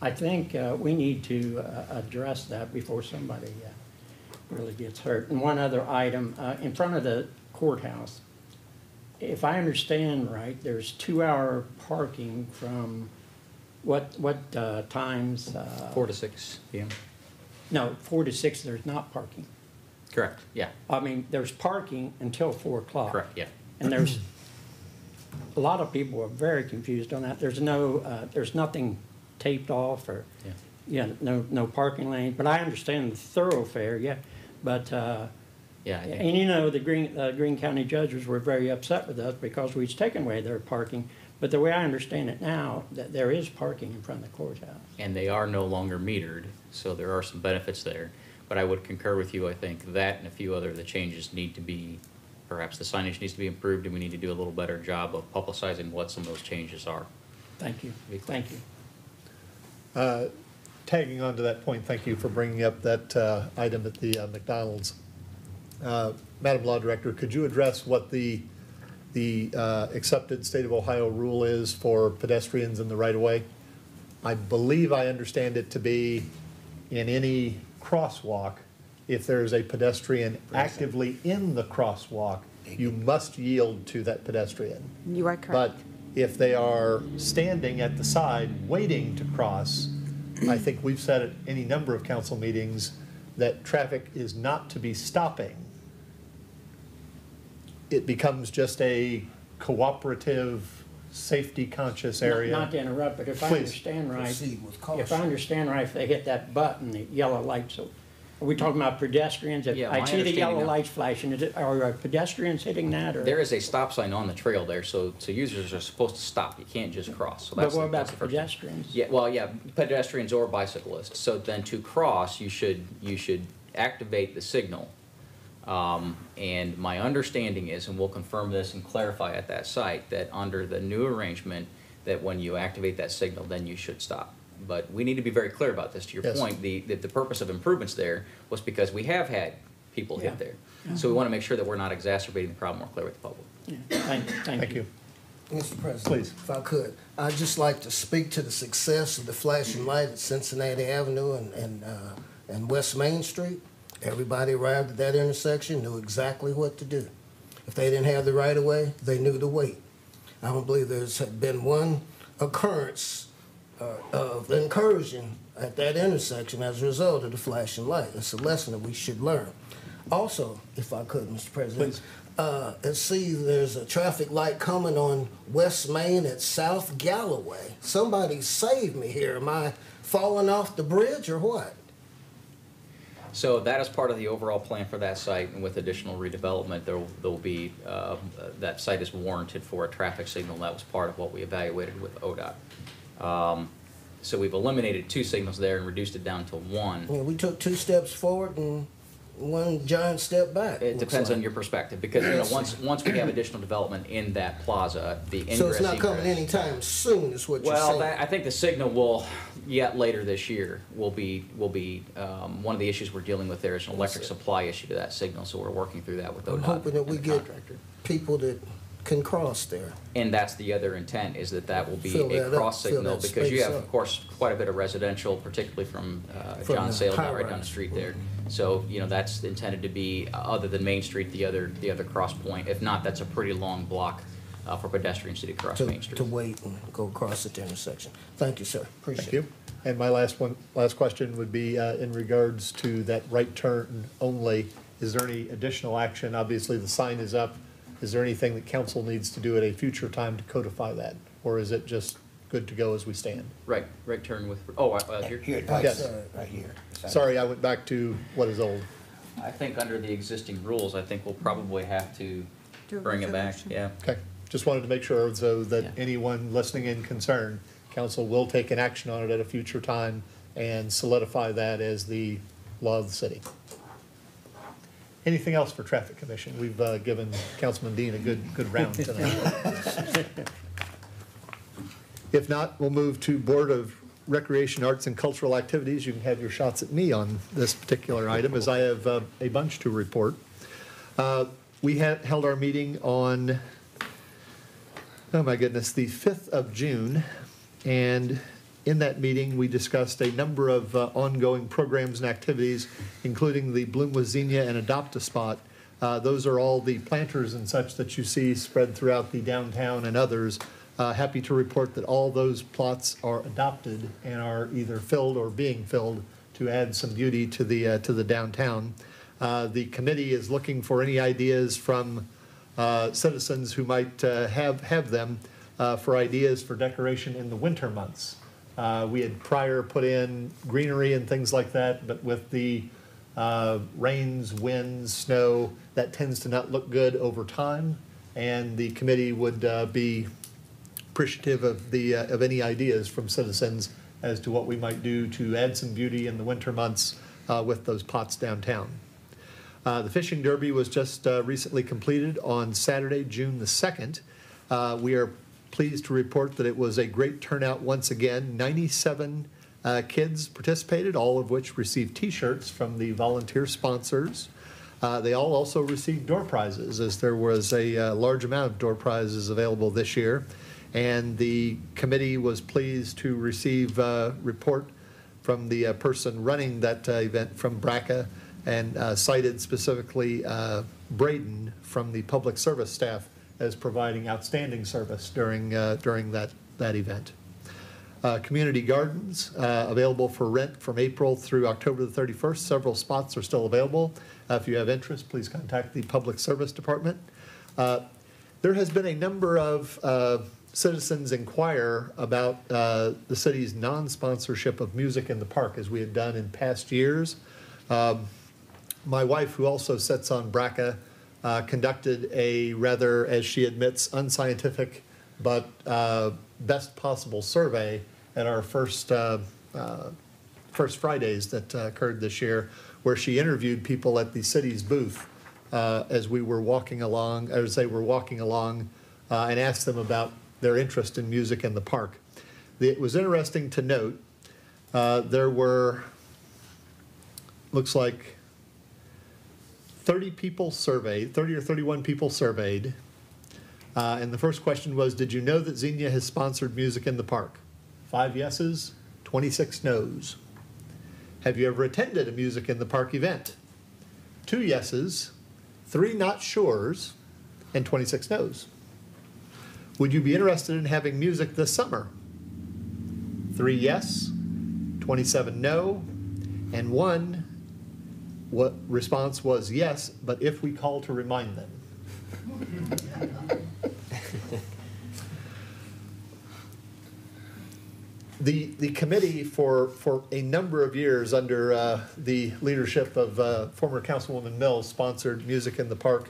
I think we need to address that before somebody really gets hurt. And one other item, in front of the courthouse, if I understand right, there's 2-hour parking from what times? 4 to 6 p.m. No, 4 to 6, there's not parking. Correct, yeah. I mean, there's parking until 4 o'clock. Correct, yeah. And there's, a lot of people are very confused on that. There's no, there's nothing taped off or, no parking lane. But I understand the thoroughfare, yeah. But, Yeah, I think- and you know, the Greene County judges were very upset with us because we'd taken away their parking. But the way I understand it now, that there is parking in front of the courthouse. and they are no longer metered, so there are some benefits there. But I would concur with you, I think that and a few other of the changes need to be, perhaps the signage needs to be improved, and we need to do a little better job of publicizing what some of those changes are. Thank you, thank you. Tagging on to that point, thank you for bringing up that item at the McDonald's. Madam Law Director, could you address what the accepted state of Ohio rule is for pedestrians in the right-of-way? I believe I understand it to be in any crosswalk, if there is a pedestrian actively in the crosswalk, you must yield to that pedestrian. You are correct. But if they are standing at the side waiting to cross, I think we've said at any number of council meetings that traffic is not to be stopping. It becomes just a cooperative safety conscious area. Not to interrupt, but if I Please. understand right, Proceed with caution. if I understand right, if they hit that button, the yellow lights, so are we talking about pedestrians? If Yeah, I my see the yellow understanding now- lights flashing, are pedestrians hitting that, or? There is a stop sign on the trail there, so users are supposed to stop. You can't just cross. So But that's what the- about that's the the first thing. pedestrians? Yeah, well, yeah, pedestrians or bicyclists. So then to cross, you should activate the signal. And my understanding is, and we'll confirm this and clarify at that site, that under the new arrangement, that when you activate that signal, then you should stop. But we need to be very clear about this. To your Yes. point, the purpose of improvements there was because we have had people Yeah. hit there. So we want to make sure that we're not exacerbating the problem, more clear with the public. Yeah, thank you. Mr. President. Please. If I could, I'd just like to speak to the success of the flashing light at Cincinnati Avenue and West Main Street. Everybody arrived at that intersection, knew exactly what to do. If they didn't have the right of way, they knew to wait. I don't believe there's been one occurrence of incursion at that intersection as a result of the flashing light. It's a lesson that we should learn. Also, if I could, Mr. President, let's see, there's a traffic light coming on West Main at South Galloway. Somebody save me here. Am I falling off the bridge or what? So that is part of the overall plan for that site, and with additional redevelopment, there'll be, that site is warranted for a traffic signal. That was part of what we evaluated with ODOT. So we've eliminated 2 signals there and reduced it down to 1. Yeah, we took 2 steps forward and 1 giant step back. It looks depends like. on your perspective, because, you know, once we have additional development in that plaza, the ingress. So it's not coming egress- anytime soon, is what you're Well, saying? I think the signal will, yet later this year, will be, one of the issues we're dealing with there is an electric supply issue to that signal, so we're working through that with ODOT. I'm hoping that we and the get contractor. people that can cross there. And that's the other intent, is that will be Fill a that up, cross fill signal, that because you space have, up. of course, quite a bit of residential, particularly from From John the Sale high right down the rise. street there. So, you know, that's intended to be, other than Main Street, the other cross point. If not, that's a pretty long block for pedestrians to cross Main Street. To wait and go across at the intersection. Thank you, sir. Appreciate Thank it. you. And my last question would be in regards to that right turn only. Is there any additional action? Obviously, the sign is up. Is there anything that council needs to do at a future time to codify that? Or is it just good to go as we stand? Right turn with, here. Here, Yes. right here. Sorry, I went back to what is old. I think under the existing rules, I think we'll probably have to bring it back, yeah. Okay, just wanted to make sure so that Yeah. anyone listening in concerned, council will take an action on it at a future time and solidify that as the law of the city. Anything else for Traffic Commission? We've given Councilman Dean a good round tonight. If not, we'll move to Board of Recreation, Arts, and Cultural Activities. You can have your shots at me on this particular item, as I have a bunch to report. We held our meeting on, oh my goodness, the 5th of June, and in that meeting, we discussed a number of ongoing programs and activities, including the Bloom with Xenia and Adopt a Spot. Those are all the planters and such that you see spread throughout the downtown and others. Happy to report that all those plots are adopted and are either filled or being filled to add some beauty to the downtown. The committee is looking for any ideas from citizens who might have them for ideas for decoration in the winter months. We had prior put in greenery and things like that, but with the rains, winds, snow, that tends to not look good over time, and the committee would be appreciative of any ideas from citizens as to what we might do to add some beauty in the winter months with those pots downtown. The fishing derby was just recently completed on Saturday, June the 2nd. We are pleased to report that it was a great turnout once again. 97 kids participated, all of which received T-shirts from the volunteer sponsors. They all also received door prizes, as there was a large amount of door prizes available this year. And the committee was pleased to receive a report from the person running that event from BRCA, and cited specifically Braden from the public service staff as providing outstanding service during that event. Community gardens available for rent from April through October the 31st. Several spots are still available. If you have interest, please contact the Public Service Department. There has been a number of citizens inquire about the city's non-sponsorship of music in the park, as we had done in past years. My wife, who also sits on BRCA, conducted a rather, as she admits, unscientific but best possible survey at our first Fridays that occurred this year, where she interviewed people at the city's booth as we were walking along, as they were walking along, and asked them about their interest in music in the park. It was interesting to note there were, looks like 30 people surveyed, 30 or 31 people surveyed. And the first question was, did you know that Xenia has sponsored music in the park? 5 yeses, 26 nos. Have you ever attended a music in the park event? 2 yeses, 3 not sures, and 26 nos. Would you be interested in having music this summer? 3 yes, 27 no, and 1 response was yes, but if we call to remind them. The committee for a number of years under the leadership of former Councilwoman Mills sponsored Music in the Park,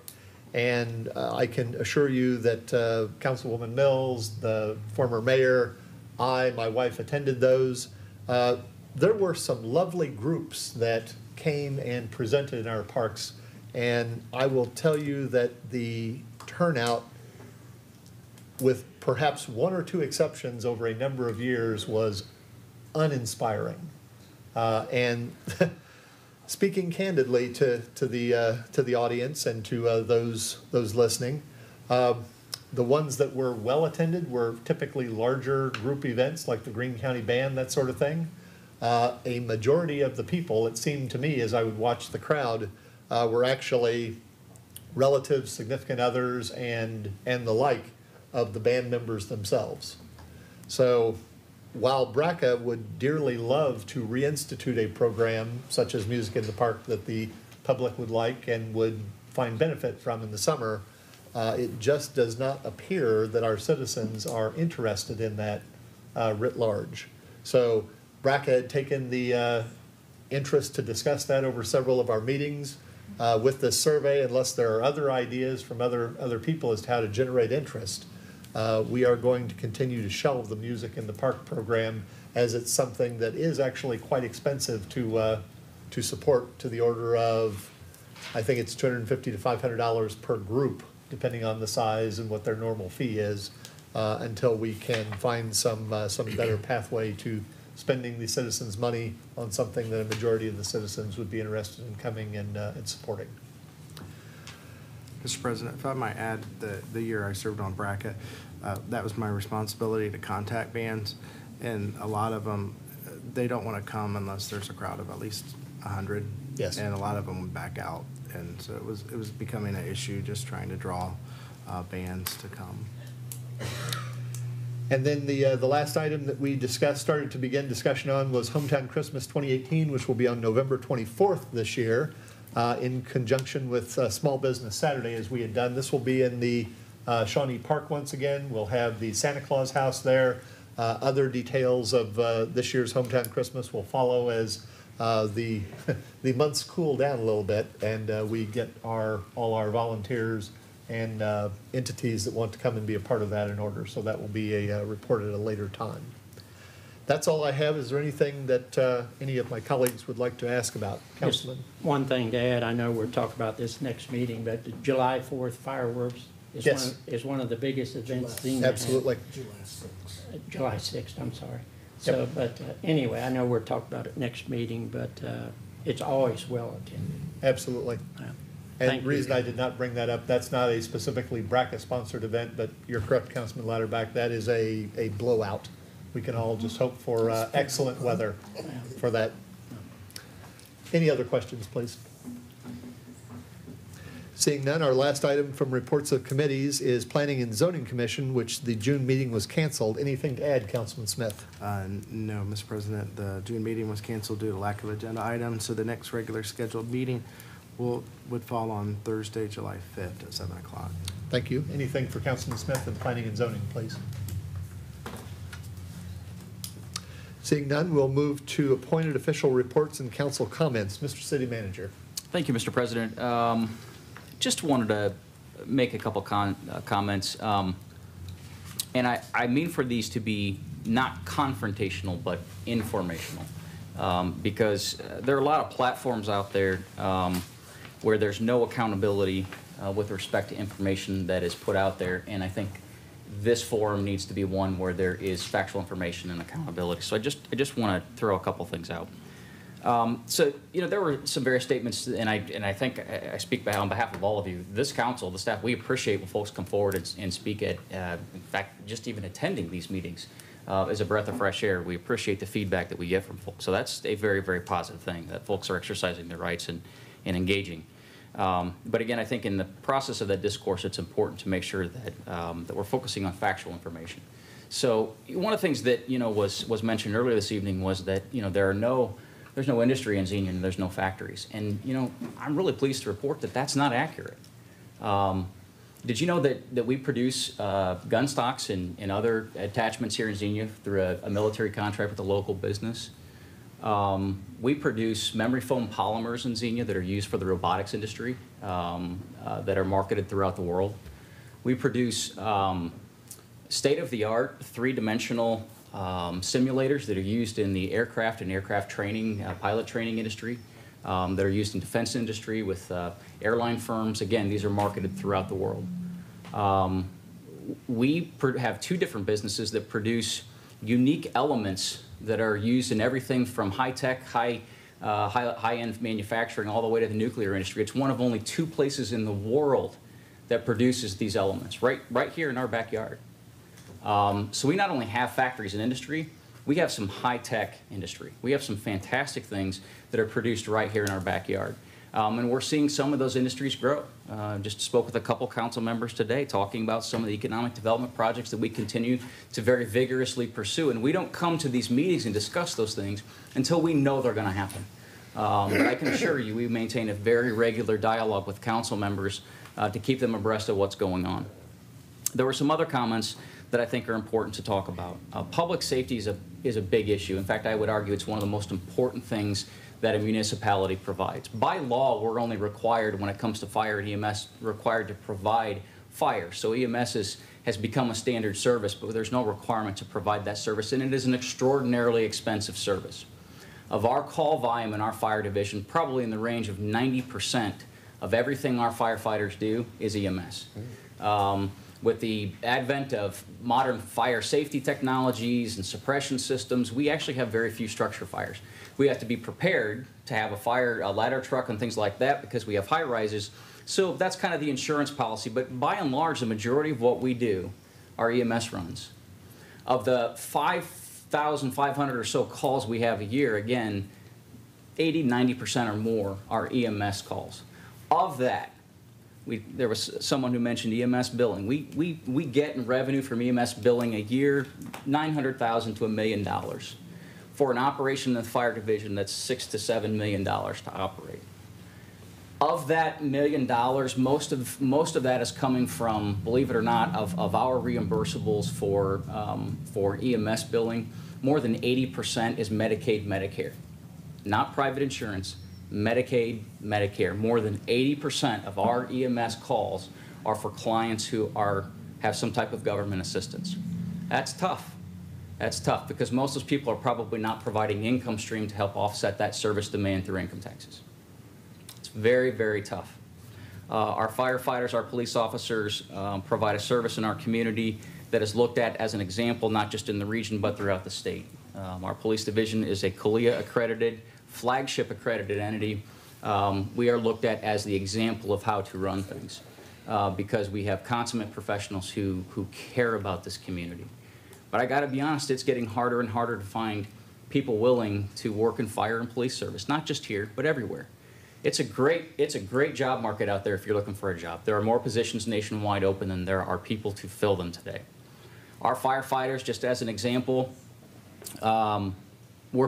and I can assure you that Councilwoman Mills, the former mayor, my wife attended those. There were some lovely groups that came and presented in our parks, and I will tell you that the turnout, with perhaps 1 or 2 exceptions over a number of years, was uninspiring. And speaking candidly to the audience and to those listening, the ones that were well attended were typically larger group events like the Greene County Band, that sort of thing. A majority of the people, it seemed to me as I would watch the crowd, were actually relatives, significant others, and the like of the band members themselves. So while BRCA would dearly love to reinstitute a program such as Music in the Park that the public would like and would find benefit from in the summer, it just does not appear that our citizens are interested in that writ large. So BRCA had taken the interest to discuss that over several of our meetings. With this survey, unless there are other ideas from other people as to how to generate interest, we are going to continue to shelve the Music in the Park program, as it's something that is actually quite expensive to support, to the order of, I think it's $250 to $500 per group, depending on the size and what their normal fee is, until we can find some better pathway to spending the citizens' money on something that a majority of the citizens would be interested in coming and supporting. Mr. President, if I might add, the year I served on BRCA, that was my responsibility to contact bands, and a lot of them, they don't want to come unless there's a crowd of at least 100. Yes. And a lot of them would back out, and so it was becoming an issue just trying to draw bands to come. And then the last item that we started to begin discussion on was Hometown Christmas 2018, which will be on November 24th this year, in conjunction with Small Business Saturday, as we had done. This will be in the Shawnee Park once again. We'll have the Santa Claus house there. Other details of this year's Hometown Christmas will follow as the months cool down a little bit, and we get all our volunteers and entities that want to come and be a part of that in order. So that will be a report at a later time. That's all I have. Is there anything that any of my colleagues would like to ask about? Councilman? Just one thing to add. I know we'll talk about this next meeting, but the July 4th fireworks is, yes, one of the biggest events. Absolutely. July 6th. July 6th, I'm sorry. So, Yep. but anyway, I know we'll talk about it next meeting, but it's always well attended. Absolutely. And the reason I did not bring that up, that's not a specifically BRCA-sponsored event, but you're correct, Councilman Louderback, that is a blowout. We can all just hope for excellent weather for that. Any other questions, please? Seeing none, our last item from reports of committees is Planning and Zoning Commission, which the June meeting was canceled. Anything to add, Councilman Smith? No, Mr. President, the June meeting was canceled due to lack of agenda items, so the next regular scheduled meeting would fall on Thursday, July 5th at 7 o'clock. Thank you. Anything for Councilman Smith and Planning and Zoning, please? Seeing none, we'll move to appointed official reports and council comments. Mr. City Manager. Thank you, Mr. President. Just wanted to make a couple comments. And I mean for these to be not confrontational, but informational. Because there are a lot of platforms out there where there's no accountability with respect to information that is put out there. And I think this forum needs to be one where there is factual information and accountability. So I just want to throw a couple things out. So, you know, there were some various statements, and I think I speak on behalf of all of you. This council, the staff, we appreciate when folks come forward and speak at, in fact, just even attending these meetings is a breath of fresh air. We appreciate the feedback that we get from folks. So that's a very, very positive thing, that folks are exercising their rights and engaging. But again, I think in the process of that discourse, it's important to make sure that, that we're focusing on factual information. So one of the things that, you know, was mentioned earlier this evening was that, you know, there's no industry in Xenia and there's no factories. And, you know, I'm really pleased to report that that's not accurate. Did you know that we produce gun stocks and other attachments here in Xenia through a military contract with a local business? We produce memory foam polymers in Xenia that are used for the robotics industry that are marketed throughout the world. We produce state-of-the-art three-dimensional simulators that are used in the aircraft and aircraft training, pilot training industry, that are used in defense industry with airline firms. Again, these are marketed throughout the world. We have two different businesses that produce unique elements that are used in everything from high-tech, high-end manufacturing all the way to the nuclear industry. It's one of only two places in the world that produces these elements, right here in our backyard. So we not only have factories and industry, we have some high-tech industry. We have some fantastic things that are produced right here in our backyard. And we're seeing some of those industries grow. Just spoke with a couple council members today talking about some of the economic development projects that we continue to very vigorously pursue. And we don't come to these meetings and discuss those things until we know they're going to happen. But I can assure you we maintain a very regular dialogue with council members to keep them abreast of what's going on. There were some other comments that I think are important to talk about. Public safety is a big issue. In fact, I would argue it's one of the most important things that a municipality provides. By law, we're only required, when it comes to fire and EMS, required to provide fire. So EMS has become a standard service, but there's no requirement to provide that service, and it is an extraordinarily expensive service. Of our call volume in our fire division, probably in the range of 90% of everything our firefighters do is EMS. With the advent of modern fire safety technologies and suppression systems, we actually have very few structure fires. We have to be prepared to have a ladder truck and things like that because we have high rises. So that's kind of the insurance policy. But by and large, the majority of what we do are EMS runs. Of the 5,500 or so calls we have a year, again, 80–90% or more are EMS calls. Of that, there was someone who mentioned EMS billing. We get in revenue from EMS billing a year, $900,000 to $1 million. For an operation in the fire division, that's $6 to $7 million to operate. Of that $1 million, most of that is coming from, believe it or not, of our reimbursables for EMS billing. More than 80% is Medicaid, Medicare, not private insurance. Medicaid, Medicare. More than 80% of our EMS calls are for clients who have some type of government assistance. That's tough. That's tough because most of those people are probably not providing income stream to help offset that service demand through income taxes. It's very, very tough. Our firefighters, our police officers provide a service in our community that is looked at as an example, not just in the region, but throughout the state. Our police division is a CALEA accredited, flagship accredited entity. We are looked at as the example of how to run things because we have consummate professionals who care about this community. But I got to be honest, it's getting harder and harder to find people willing to work in fire and police service, not just here, but everywhere. It's a great job market out there if you're looking for a job. There are more positions nationwide open than there are people to fill them today. Our firefighters, just as an example, are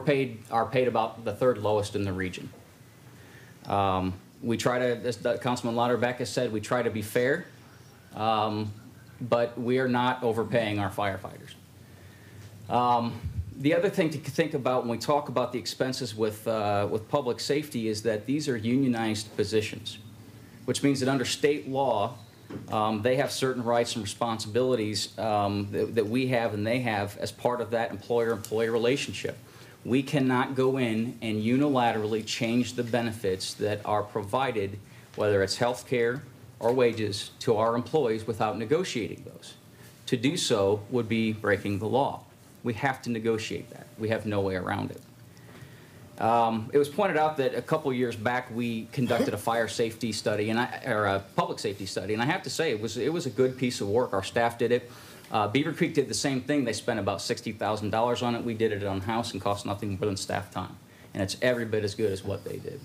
paid about the third lowest in the region. We try to, as Councilman Lauterbach has said, we try to be fair, but we are not overpaying our firefighters. The other thing to think about when we talk about the expenses with public safety is that these are unionized positions, which means that under state law, they have certain rights and responsibilities that we have and they have as part of that employer-employee relationship. We cannot go in and unilaterally change the benefits that are provided, whether it's health care or wages, to our employees without negotiating those. To do so would be breaking the law. We have to negotiate that. We have no way around it. It was pointed out that a couple years back we conducted a fire safety study or a public safety study, and I have to say it was a good piece of work. Our staff did it. Beaver Creek did the same thing. They spent about $60,000 on it. We did it on-house and cost nothing more than staff time, and it's every bit as good as what they did.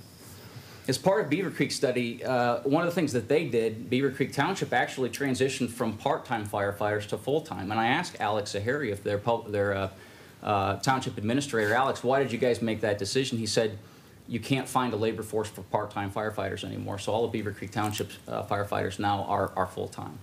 As part of Beaver Creek study, one of the things that they did, Beaver Creek Township actually transitioned from part-time firefighters to full-time. And I asked Alex Zahari, if their township administrator, Alex, why did you guys make that decision? He said, you can't find a labor force for part-time firefighters anymore. So all of Beaver Creek Township's firefighters now are full-time.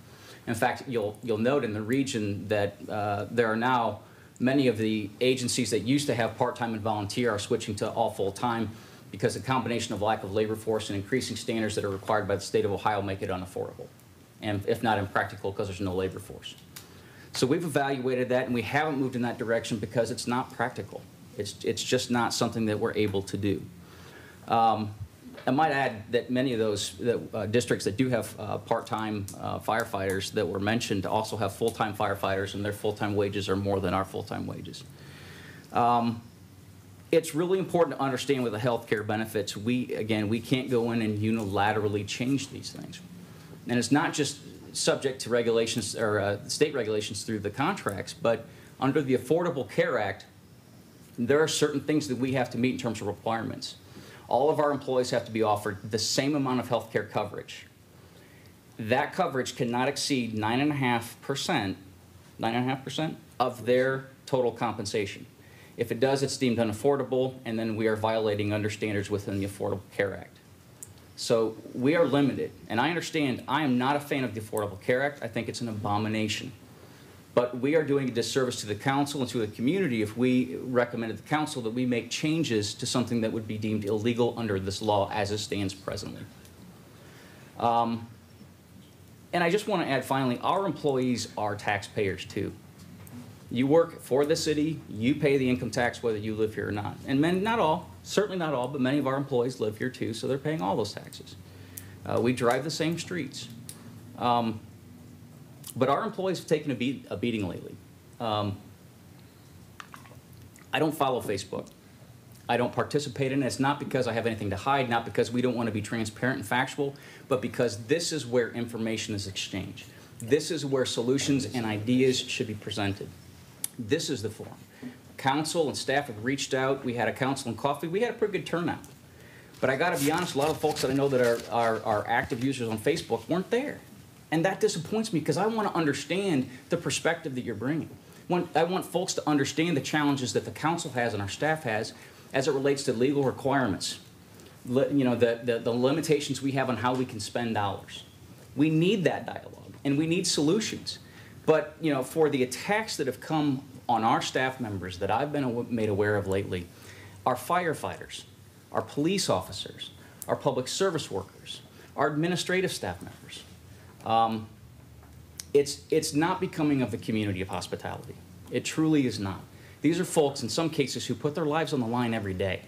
In fact, you'll note in the region that there are now many of the agencies that used to have part-time and volunteer are switching to all full-time, because the combination of lack of labor force and increasing standards that are required by the state of Ohio make it unaffordable, and if not impractical, because there's no labor force. So we've evaluated that, and we haven't moved in that direction because it's not practical. It's just not something that we're able to do. I might add that many of those districts that do have part-time firefighters that were mentioned also have full-time firefighters, and their full-time wages are more than our full-time wages. It's really important to understand with the health care benefits, we can't go in and unilaterally change these things. And it's not just subject to regulations or state regulations through the contracts, but under the Affordable Care Act, there are certain things that we have to meet in terms of requirements. All of our employees have to be offered the same amount of health care coverage. That coverage cannot exceed 9.5% of their total compensation. If it does, it's deemed unaffordable, and then we are violating under standards within the Affordable Care Act. So we are limited, and I understand I am not a fan of the Affordable Care Act. I think it's an abomination. But we are doing a disservice to the council and to the community if we recommend to the council that we make changes to something that would be deemed illegal under this law as it stands presently. And I just want to add finally, our employees are taxpayers too. You work for the city, you pay the income tax whether you live here or not. And not all, certainly not all, but many of our employees live here too, so they're paying all those taxes. We drive the same streets. But our employees have taken a beating lately. I don't follow Facebook. I don't participate in it. It's not because I have anything to hide, not because we don't want to be transparent and factual, but because this is where information is exchanged. This is where solutions and ideas should be presented. This is the forum. Council and staff have reached out. We had a council and coffee. We had a pretty good turnout. But I got to be honest, a lot of folks that I know that are active users on Facebook weren't there. And that disappoints me because I want to understand the perspective that you're bringing. I want folks to understand the challenges that the council has and our staff has as it relates to legal requirements. You know, the limitations we have on how we can spend dollars. We need that dialogue, and we need solutions. But, you know, for the attacks that have come on our staff members that I've been made aware of lately, our firefighters, our police officers, our public service workers, our administrative staff members, it's not becoming of the community of hospitality. It truly is not. These are folks, in some cases, who put their lives on the line every day.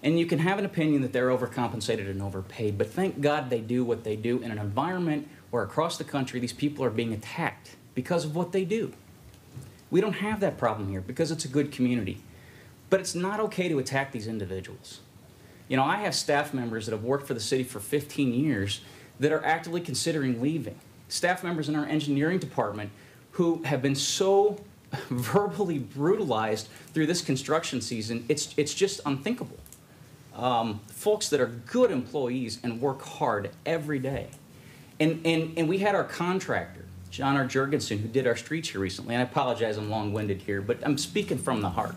And you can have an opinion that they're overcompensated and overpaid, but thank God they do what they do in an environment where across the country these people are being attacked because of what they do. We don't have that problem here because it's a good community. But it's not okay to attack these individuals. You know, I have staff members that have worked for the city for 15 years that are actively considering leaving. Staff members in our engineering department who have been so verbally brutalized through this construction season, it's just unthinkable. Folks that are good employees and work hard every day. And we had our contractor, John R. Jurgensen, who did our streets here recently, and I apologize I'm long-winded here, but I'm speaking from the heart.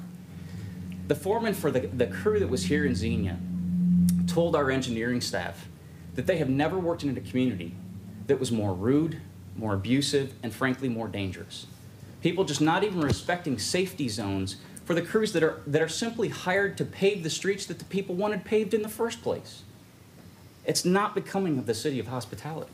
The foreman for the crew that was here in Xenia told our engineering staff that they have never worked in a community that was more rude, more abusive, and frankly more dangerous. People just not even respecting safety zones for the crews that are simply hired to pave the streets that the people wanted paved in the first place. It's not becoming of the city of hospitality.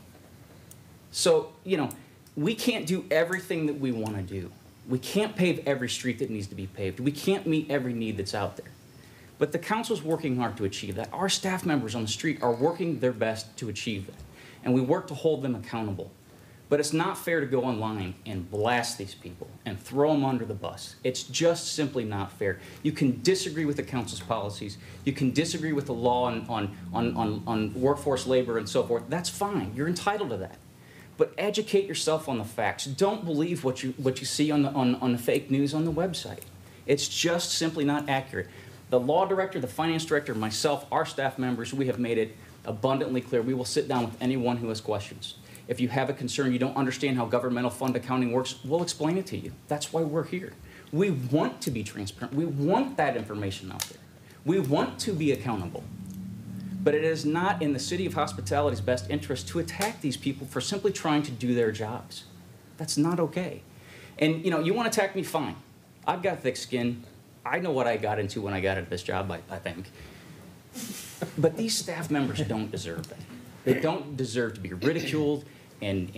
So, you know, we can't do everything that we want to do. We can't pave every street that needs to be paved. We can't meet every need that's out there. But the council's working hard to achieve that. Our staff members on the street are working their best to achieve that. And we work to hold them accountable. But it's not fair to go online and blast these people and throw them under the bus. It's just simply not fair. You can disagree with the council's policies. You can disagree with the law on workforce labor and so forth. That's fine. You're entitled to that. But educate yourself on the facts. Don't believe what you see on the fake news on the website. It's just simply not accurate. The law director, the finance director, myself, our staff members, we have made it abundantly clear. We will sit down with anyone who has questions. If you have a concern, you don't understand how governmental fund accounting works, we'll explain it to you. That's why we're here. We want to be transparent. We want that information out there. We want to be accountable. But it is not in the city of hospitality's best interest to attack these people for simply trying to do their jobs. That's not okay. And, you know, you want to attack me, fine. I've got thick skin. I know what I got into when I got into this job, I think. But these staff members don't deserve that. They don't deserve to be ridiculed and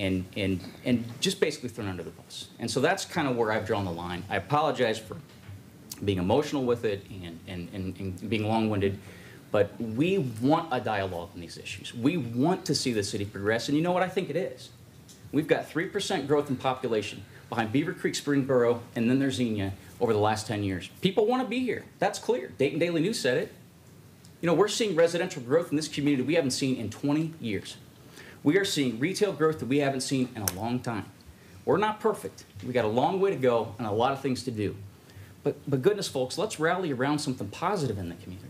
just basically thrown under the bus. And so that's kind of where I've drawn the line. I apologize for being emotional with it and being long-winded, but we want a dialogue on these issues. We want to see the city progress, and you know what I think it is? We've got 3% growth in population behind Beaver Creek, Springboro, and then there's Xenia over the last 10 years. People want to be here. That's clear. Dayton Daily News said it. You know, we're seeing residential growth in this community we haven't seen in 20 years. We are seeing retail growth that we haven't seen in a long time. We're not perfect. We got a long way to go and a lot of things to do. But goodness, folks, let's rally around something positive in the community.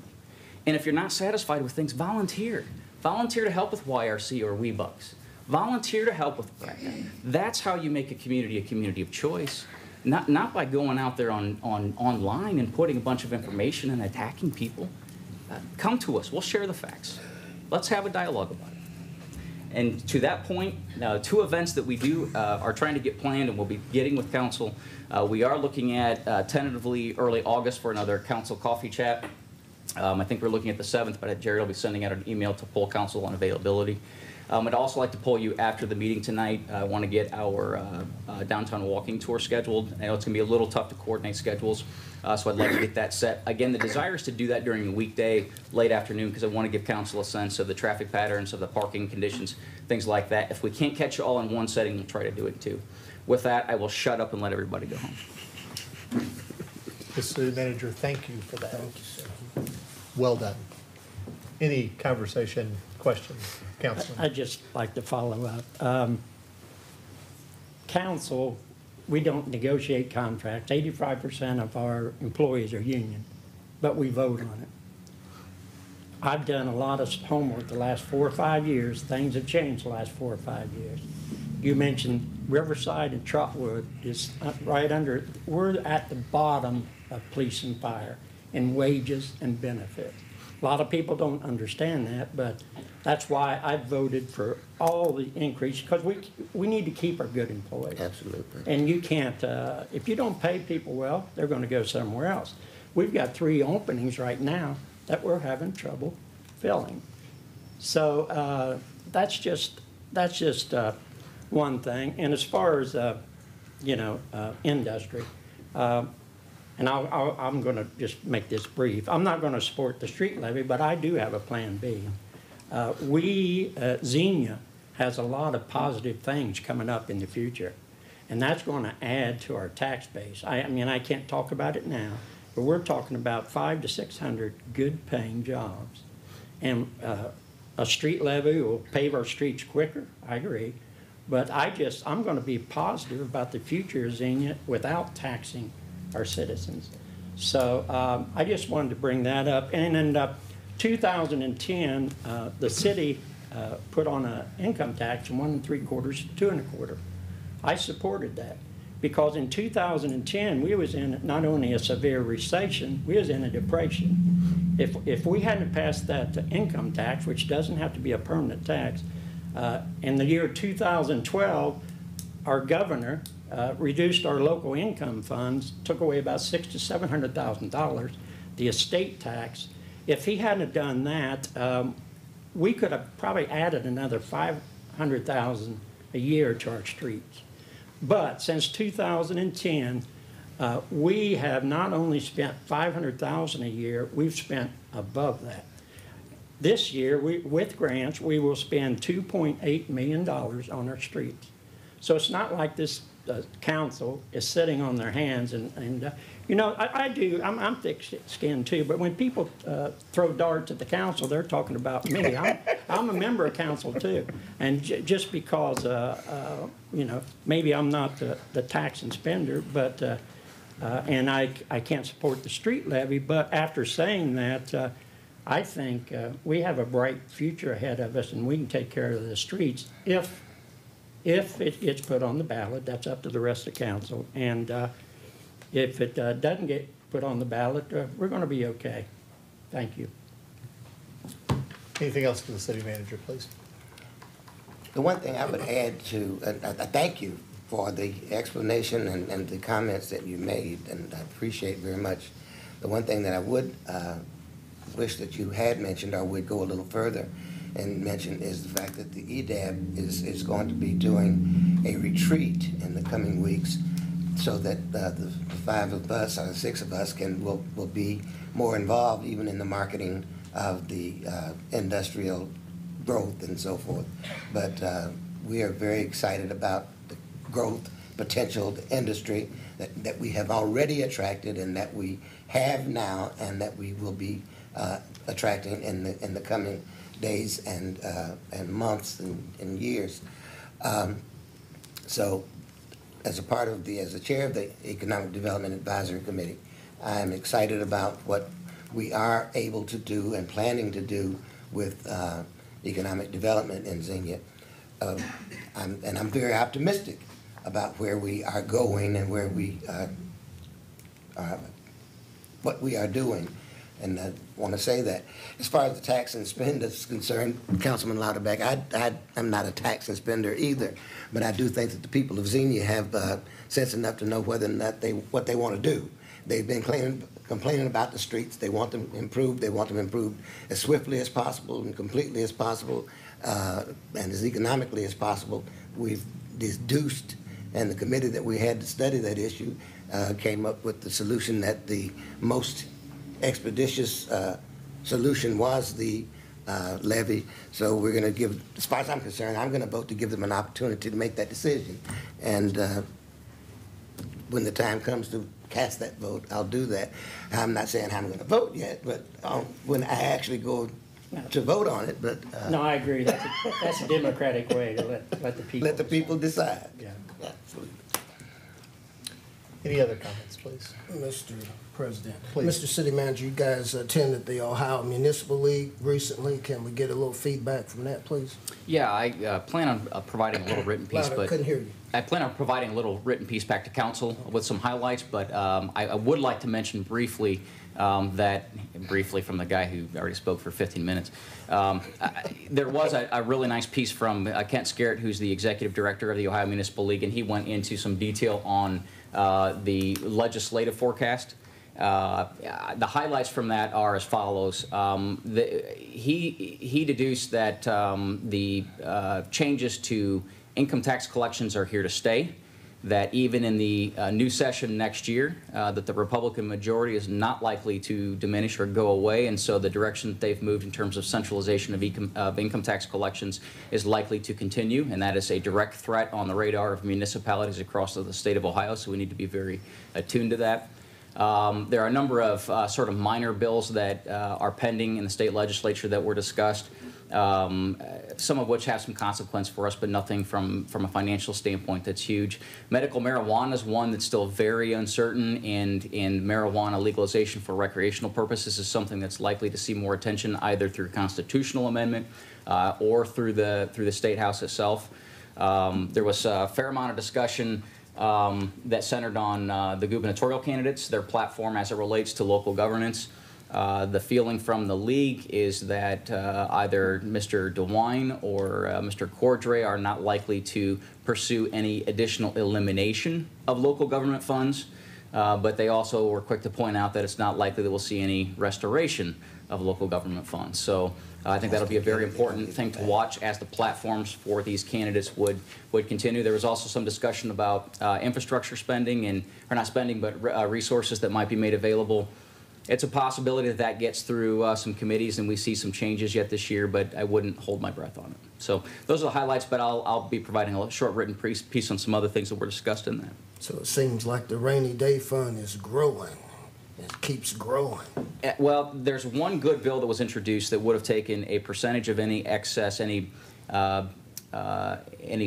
And if you're not satisfied with things, volunteer. Volunteer to help with YRC or WeBucks. Volunteer to help with BRCA. That's how you make a community of choice. Not by going out there online and putting a bunch of information and attacking people. Come to us. We'll share the facts. Let's have a dialogue about it. And to that point, 2 events that we are trying to get planned and we'll be getting with council. We are looking at tentatively early August for another council coffee chat. I think we're looking at the 7th, but Jerry will be sending out an email to poll council on availability. I'd also like to poll you after the meeting tonight. I want to get our downtown walking tour scheduled. I know it's going to be a little tough to coordinate schedules, so I'd like to get that set. Again, the desire is to do that during the weekday, late afternoon, because I want to give council a sense of the traffic patterns, of the parking conditions, things like that. If we can't catch you all in one setting, we'll try to do it too. With that, I will shut up and let everybody go home. Mr. City Manager, thank you for that. Thank you, sir. Well done. Any conversation, questions, Councilman? I'd just like to follow up. Council, we don't negotiate contracts. 85% of our employees are union, but we vote on it. I've done a lot of homework the last 4 or 5 years. Things have changed the last 4 or 5 years. You mentioned Riverside and Trotwood is right under, we're at the bottom of police and fire in wages and benefits. A lot of people don't understand that, but that's why I voted for all the increase, because we need to keep our good employees. Absolutely. And you can't, if you don't pay people well, they're going to go somewhere else. We've got 3 openings right now that we're having trouble filling. So that's just one thing. And as far as industry, and I'm going to just make this brief. I'm not going to support the street levy, but I do have a plan B. Xenia has a lot of positive things coming up in the future, and that's going to add to our tax base. I mean, I can't talk about it now, but we're talking about 500 to 600 good-paying jobs. And a street levy will pave our streets quicker, I agree, but I'm going to be positive about the future of Xenia without taxing our citizens. So I just wanted to bring that up. And in 2010, the city put on an income tax from 1 3/4 to 2 1/4. I supported that because in 2010 we was in not only a severe recession, we was in a depression. If we hadn't passed that income tax, which doesn't have to be a permanent tax, in the year 2012, our governor reduced our local income funds, took away about $600,000 to $700,000, the estate tax. If he hadn't done that, we could have probably added another $500,000 a year to our streets. But since 2010, we have not only spent $500,000 a year, we've spent above that. This year, with grants, we will spend $2.8 million on our streets. So it's not like this council is sitting on their hands and you know, I'm thick-skinned too, but when people throw darts at the council, they're talking about me. I'm a member of council too. And just because, you know, maybe I'm not the tax and spender, but, and I can't support the street levy, but after saying that, I think we have a bright future ahead of us and we can take care of the streets if it gets put on the ballot. That's up to the rest of the council. And if it doesn't get put on the ballot, we're going to be okay. Thank you. Anything else for the city manager, please? The one thing I would add to, I thank you for the explanation and the comments that you made, and I appreciate very much. The one thing that I would wish that you had mentioned or would go a little further and mention is the fact that the EDAB is going to be doing a retreat in the coming weeks so that the 5 of us or the 6 of us will be more involved even in the marketing of the industrial growth and so forth. But we are very excited about the growth potential of the industry that we have already attracted and that we have now and that we will be attracting in the coming days and months and years. So as a chair of the Economic Development Advisory Committee, I am excited about what we are able to do and planning to do with economic development in Xenia. I'm very optimistic about where we are going and where we what we are doing. And I want to say that as far as the tax and spend is concerned, Councilman Louderback, I'm not a tax and spender either, but I do think that the people of Xenia have sense enough to know whether or not what they want to do. They've been complaining about the streets. They want them improved. They want them improved as swiftly as possible and completely as possible and as economically as possible. We've deduced, and the committee that we had to study that issue came up with the solution that the most expeditious solution was the levy. So we're going to give, as far as I'm concerned, I'm going to vote to give them an opportunity to make that decision. And when the time comes to cast that vote, I'll do that. I'm not saying how I'm going to vote yet, but when I actually go to vote on it. But no, I agree. That's a democratic way to let the people decide. Yeah, absolutely. Any other comments, please? Mr. President. Please. Mr. City Manager, you guys attended the Ohio Municipal League recently. Can we get a little feedback from that, please? Yeah, I plan on providing a little written piece, Louder, but couldn't hear you. I plan on providing a little written piece back to council with some highlights, but I would like to mention briefly briefly from the guy who already spoke for 15 minutes, there was a really nice piece from Kent Scarrett, who's the executive director of the Ohio Municipal League, and he went into some detail on the legislative forecast. The highlights from that are as follows. He deduced that the changes to income tax collections are here to stay, that even in the new session next year, that the Republican majority is not likely to diminish or go away, and so the direction that they've moved in terms of centralization of income tax collections is likely to continue, and that is a direct threat on the radar of municipalities across the state of Ohio, so we need to be very attuned to that. There are a number of sort of minor bills that are pending in the state legislature that were discussed, some of which have some consequence for us, but nothing from a financial standpoint that's huge. Medical marijuana is one that's still very uncertain, and marijuana legalization for recreational purposes is something that's likely to see more attention either through constitutional amendment or through the State House itself. There was a fair amount of discussion that centered on the gubernatorial candidates, their platform as it relates to local governance. The feeling from the league is that either Mr. DeWine or Mr. Cordray are not likely to pursue any additional elimination of local government funds, but they also were quick to point out that it's not likely that we'll see any restoration of local government funds. So I think that'll be a very important thing to watch as the platforms for these candidates would continue. There was also some discussion about infrastructure spending, or not spending, but resources that might be made available. It's a possibility that that gets through some committees and we see some changes yet this year, but I wouldn't hold my breath on it. So those are the highlights, but I'll be providing a short written piece on some other things that were discussed in that. So it seems like the rainy day fund is growing. It keeps growing. Well, there's one good bill that was introduced that would have taken a percentage of any excess, any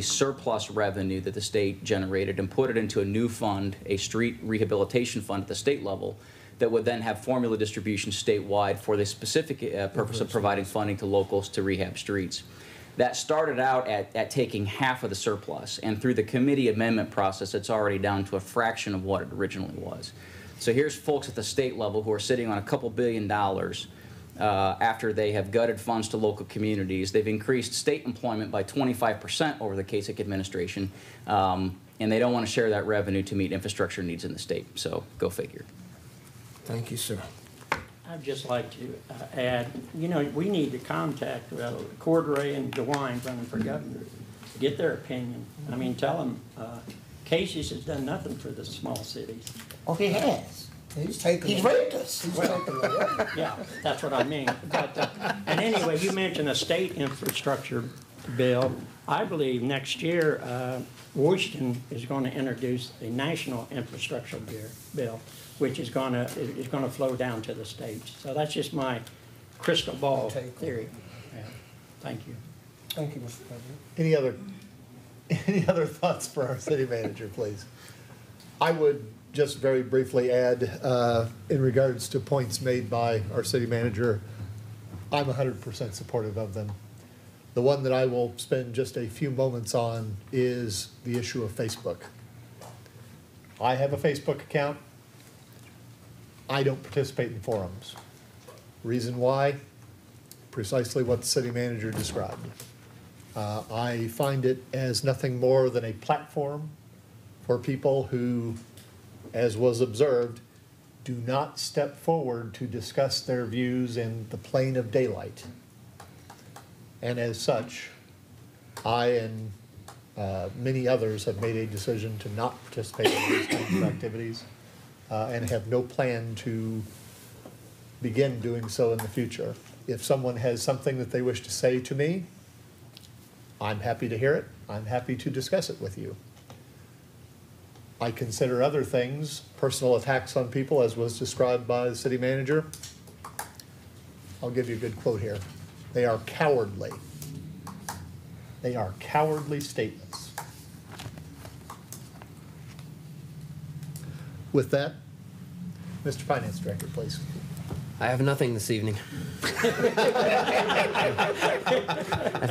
surplus revenue that the state generated and put it into a new fund, a street rehabilitation fund at the state level, that would then have formula distribution statewide for the specific purpose of providing funding to locals to rehab streets. That started out at taking half of the surplus, and through the committee amendment process, it's already down to a fraction of what it originally was. So here's folks at the state level who are sitting on a couple $2 billion after they have gutted funds to local communities. They've increased state employment by 25% over the Kasich administration, and they don't want to share that revenue to meet infrastructure needs in the state. So go figure. Thank you, sir. I'd just like to add, you know, we need to contact Cordray and DeWine running for governor, get their opinion. I mean, tell them Casey's has done nothing for the small cities. Oh, he has. He's raped us. Yeah, that's what I mean. But, and anyway, you mentioned a state infrastructure bill. I believe next year, Washington is going to introduce a national infrastructure bill, which is going to flow down to the states. So that's just my crystal ball theory. Yeah. Thank you. Thank you, Mr. President. Any other thoughts for our city manager, please? I would just very briefly add, in regards to points made by our city manager, I'm 100% supportive of them. The one that I will spend just a few moments on is the issue of Facebook. I have a Facebook account. I don't participate in forums. Reason why? Precisely what the city manager described. I find it as nothing more than a platform for people who, as was observed, do not step forward to discuss their views in the plain of daylight. And as such, I and many others have made a decision to not participate in these kinds of activities and have no plan to begin doing so in the future. If someone has something that they wish to say to me, I'm happy to hear it. I'm happy to discuss it with you. I consider other things, personal attacks on people, as was described by the city manager. I'll give you a good quote here. They are cowardly. They are cowardly statements. With that, Mr. Finance Director, please. I have nothing this evening. I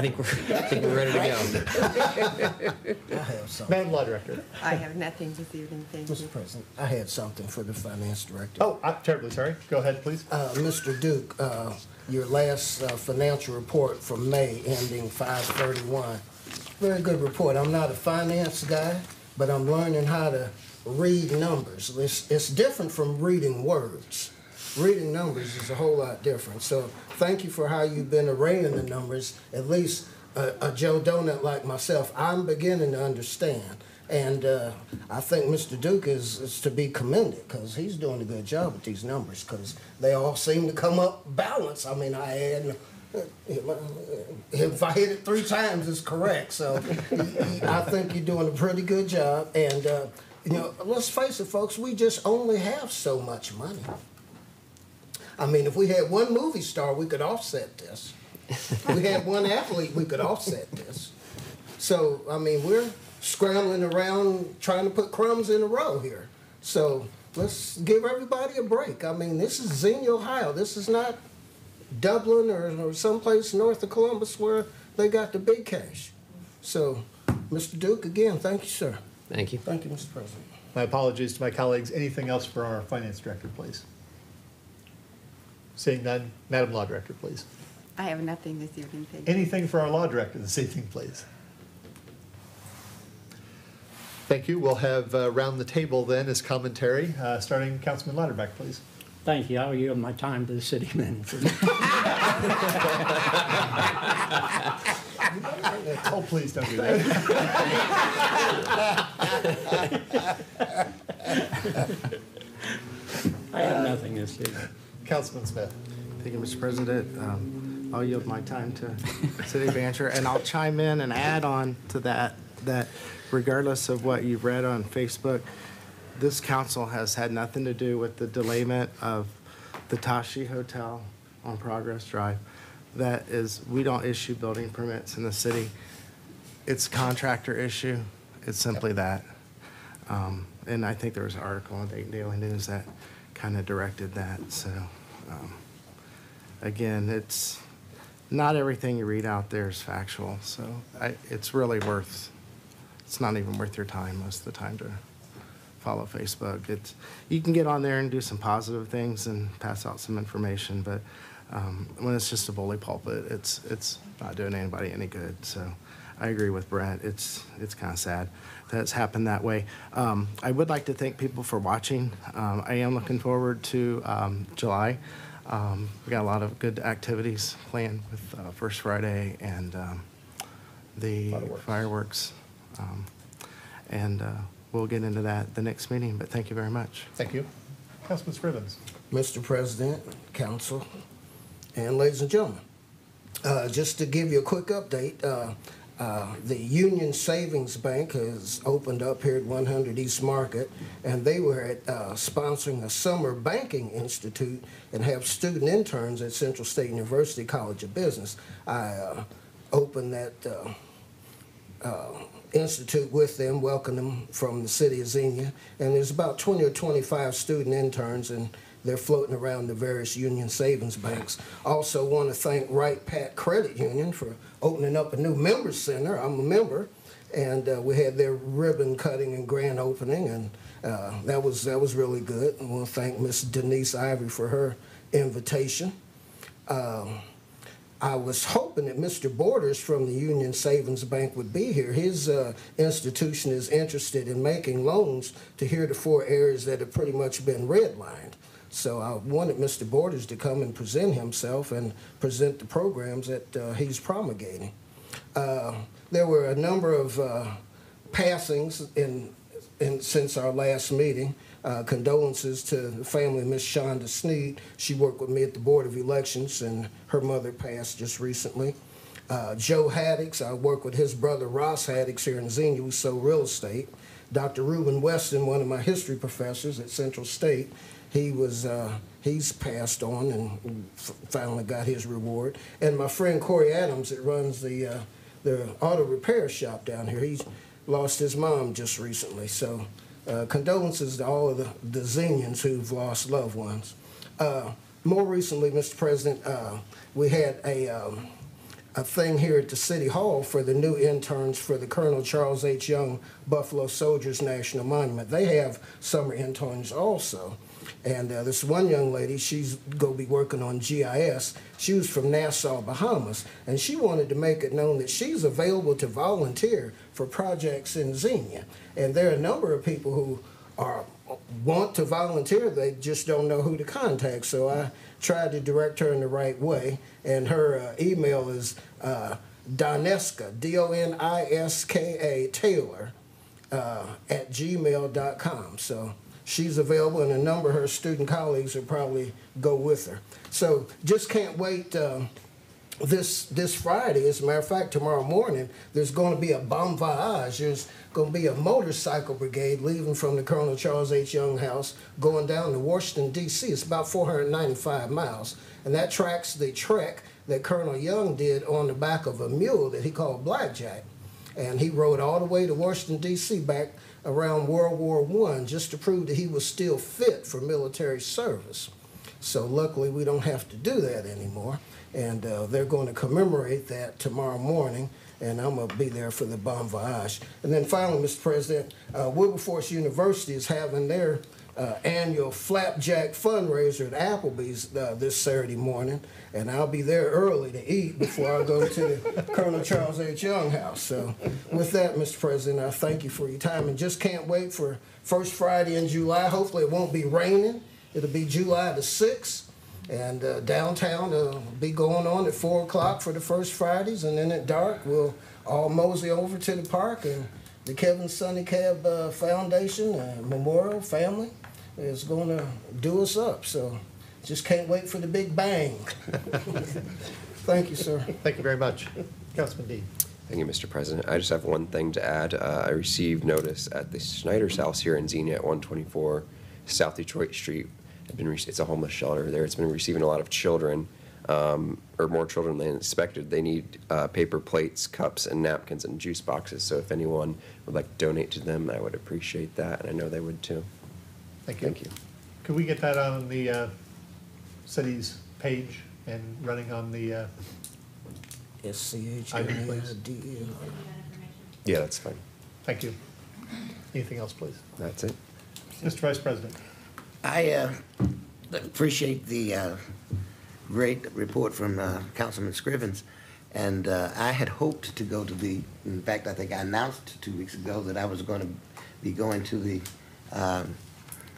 think we're ready to go. I have something. Madam Law Director. I have nothing this evening, thank you. Mr. President, I had something for the finance director. Oh, I'm terribly sorry. Go ahead, please. Mr. Duke, your last financial report from May ending 5/31. Very good report. I'm not a finance guy, but I'm learning how to read numbers. It's different from reading words. Reading numbers is a whole lot different. So thank you for how you've been arraying the numbers. At least a Joe Donut like myself, I'm beginning to understand. And I think Mr. Duke is to be commended because he's doing a good job with these numbers because they all seem to come up balanced. I mean, I had, if I hit it 3 times, it's correct. So I think you're doing a pretty good job. And, you know, let's face it, folks, we just only have so much money. I mean, if we had one movie star, we could offset this. If we had one athlete, we could offset this. So, I mean, we're scrambling around trying to put crumbs in a row here. So let's give everybody a break. I mean, this is Xenia, Ohio. This is not Dublin or someplace north of Columbus where they got the big cash. So, Mr. Duke, again, thank you, sir. Thank you. Thank you, Mr. President. My apologies to my colleagues. Anything else for our Finance Director, please? Seeing none, Madam Law Director, please. I have nothing this evening, thank you. Anything for our Law Director this evening, please? Thank you. We'll have round the table then as commentary, starting Councilman Lauterbach, please. Thank you. I'll yield my time to the city manager. Oh, please don't do that. I have nothing this evening. Councilman Smith. Thank you, Mr. President. I'll yield my time to city manager, and I'll chime in and add on to that regardless of what you've read on Facebook, this council has had nothing to do with the delayment of the Tashi Hotel on Progress Drive. That is, we don't issue building permits in the city. It's a contractor issue. It's simply that. And I think there was an article in the Daily News that kind of directed that. So, again, it's not everything you read out there is factual. So it's really it's not even worth your time most of the time to follow Facebook. You can get on there and do some positive things and pass out some information, but when it's just a bully pulpit, it's not doing anybody any good. So I agree with Brett. It's kind of sad that it's happened that way. I would like to thank people for watching. I am looking forward to July. We got a lot of good activities planned with First Friday and the fireworks. And we'll get into that the next meeting, but thank you very much. Thank you. Councilman Scrivens. Mr. President, Council, and ladies and gentlemen. Just to give you a quick update, the Union Savings Bank has opened up here at 100 East Market, and they were sponsoring a summer banking institute and have student interns at Central State University College of Business. I opened that institute with them, welcomed them from the city of Xenia, and there's about 20 or 25 student interns, and they're floating around the various Union Savings Banks. Also want to thank Wright Pat Credit Union for opening up a new member center. I'm a member, and we had their ribbon cutting and grand opening, and that was really good. I want to thank Miss Denise Ivory for her invitation. I was hoping that Mr. Borders from the Union Savings Bank would be here. His institution is interested in making loans to heretofore areas that have pretty much been redlined. So I wanted Mr. Borders to come and present himself and present the programs that he's promulgating. There were a number of passings since our last meeting. Condolences to the family of Miss Shonda Sneed. She worked with me at the Board of Elections, and her mother passed just recently. Joe Haddix, I work with his brother Ross Haddix here in Xenia. We sold real estate. Dr. Reuben Weston, one of my history professors at Central State, he's passed on and finally got his reward. And my friend Corey Adams that runs the auto repair shop down here, he's lost his mom just recently. So condolences to all of the Xenians who've lost loved ones. More recently, Mr. President, we had a thing here at the City Hall for the new interns for the Colonel Charles H. Young Buffalo Soldiers National Monument. They have summer interns also. And this one young lady, she's going to be working on GIS. She was from Nassau, Bahamas, and she wanted to make it known that she's available to volunteer for projects in Xenia. And there are a number of people who want to volunteer, they just don't know who to contact. So I tried to direct her in the right way, and her email is Doniska, D-O-N-I-S-K-A, Taylor, at gmail.com. So she's available, and a number of her student colleagues will probably go with her. So just can't wait this Friday. As a matter of fact, tomorrow morning, there's going to be a bon voyage. There's going to be a motorcycle brigade leaving from the Colonel Charles H. Young House going down to Washington, D.C. It's about 495 miles, and that tracks the trek that Colonel Young did on the back of a mule that he called Blackjack. And he rode all the way to Washington, D.C. back around World War I just to prove that he was still fit for military service. So luckily we don't have to do that anymore. And they're going to commemorate that tomorrow morning, and I'm going to be there for the bon voyage. And then finally, Mr. President, Wilberforce University is having their annual Flapjack fundraiser at Applebee's this Saturday morning, and I'll be there early to eat before I go to the Colonel Charles H. Young House. So with that, Mr. President, I thank you for your time, and just can't wait for first Friday in July. Hopefully it won't be raining. It'll be July the 6th, and downtown will be going on at 4 o'clock for the first Fridays, and then at dark we'll all mosey over to the park, and the Kevin Sonny Cab Foundation Memorial family is going to do us up. So just can't wait for the big bang. Thank you, sir. Thank you very much. Councilman Dean. Thank you, Mr. President. I just have one thing to add. I received notice at the Schneider's house here in Xenia at 124 South Detroit Street. It's a homeless shelter there. It's been receiving a lot of children, or more children than expected. They need paper plates, cups, and napkins and juice boxes. So if anyone would like to donate to them, I would appreciate that, and I know they would too. Thank you. Thank you. Could we get that on the city's page and running on the SCHNAD. Yeah, that's fine. Thank you. Anything else, please? That's it. Mr. Vice President. I appreciate the great report from Councilman Scrivens, and I had hoped to go to in fact, I think I announced 2 weeks ago that I was going to be going to the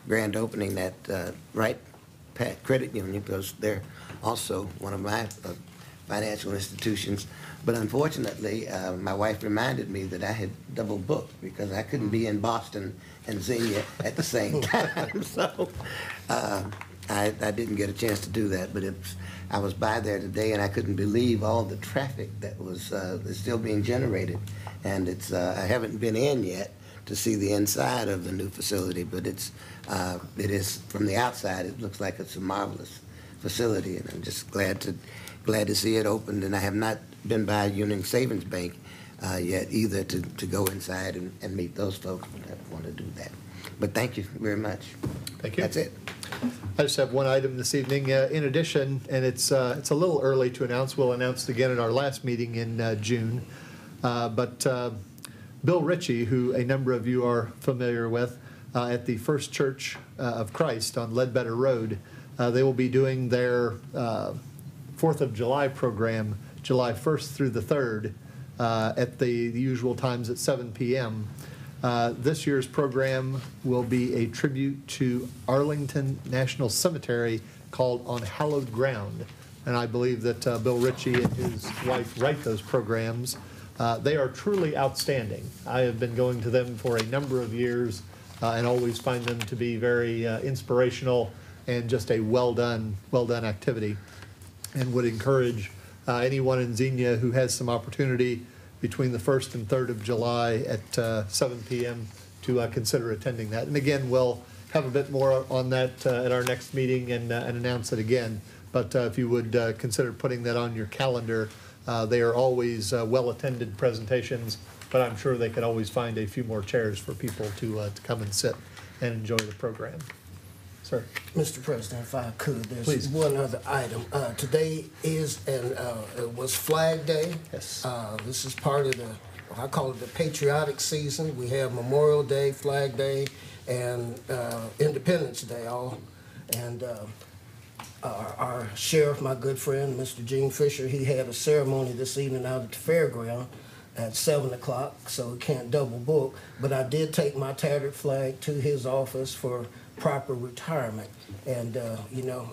grand opening at Wright Credit Union, because they're also one of my financial institutions. But unfortunately, my wife reminded me that I had double booked because I couldn't be in Boston and Xenia at the same time. So I didn't get a chance to do that. But I was by there today, and I couldn't believe all the traffic that was still being generated. And I haven't been in yet to see the inside of the new facility, but it is from the outside. It looks like it's a marvelous facility, and I'm just glad to see it opened. And I have not been by Union Savings Bank yet either to go inside and meet those folks that want to do that. But thank you very much. Thank you. That's it. I just have one item this evening. In addition, and it's a little early to announce. We'll announce it again at our last meeting in June. But Bill Ritchie, who a number of you are familiar with, at the First Church of Christ on Ledbetter Road, they will be doing their 4th of July program, July 1st through the 3rd, at the usual times at 7 p.m. This year's program will be a tribute to Arlington National Cemetery called On Hallowed Ground. And I believe that Bill Ritchie and his wife write those programs. They are truly outstanding. I have been going to them for a number of years and always find them to be very inspirational and just a well done activity, and would encourage anyone in Xenia who has some opportunity between the 1st and 3rd of July at 7 p.m. to consider attending that. And again, we'll have a bit more on that at our next meeting and announce it again. But if you would consider putting that on your calendar, they are always well-attended presentations, but I'm sure they could always find a few more chairs for people to come and sit and enjoy the program. Sir. Mr. President, if I could, there's Please. one other item. Today is it was Flag Day. Yes. This is part of I call it the patriotic season. We have Memorial Day, Flag Day, and Independence Day all. And our sheriff, my good friend, Mr. Gene Fisher, he had a ceremony this evening out at the fairground at 7 o'clock, so we can't double book. But I did take my tattered flag to his office for proper retirement. And,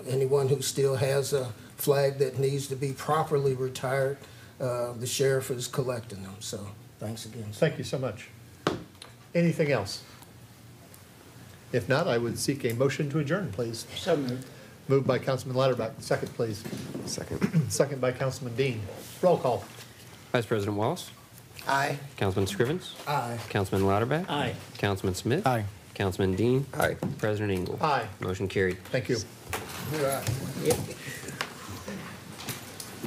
anyone who still has a flag that needs to be properly retired, the sheriff is collecting them. So thanks again. Thank you so much. Anything else? If not, I would seek a motion to adjourn, please. So moved. Moved by Councilman Latterback. Second, please. Second. Second by Councilman Dean. Roll call. Vice President Wallace. Aye. Councilman Scrivens. Aye. Councilman Louderback. Aye. Councilman Smith. Aye. Councilman Dean. Aye. President Engel. Aye. Motion carried. Thank you. You're right.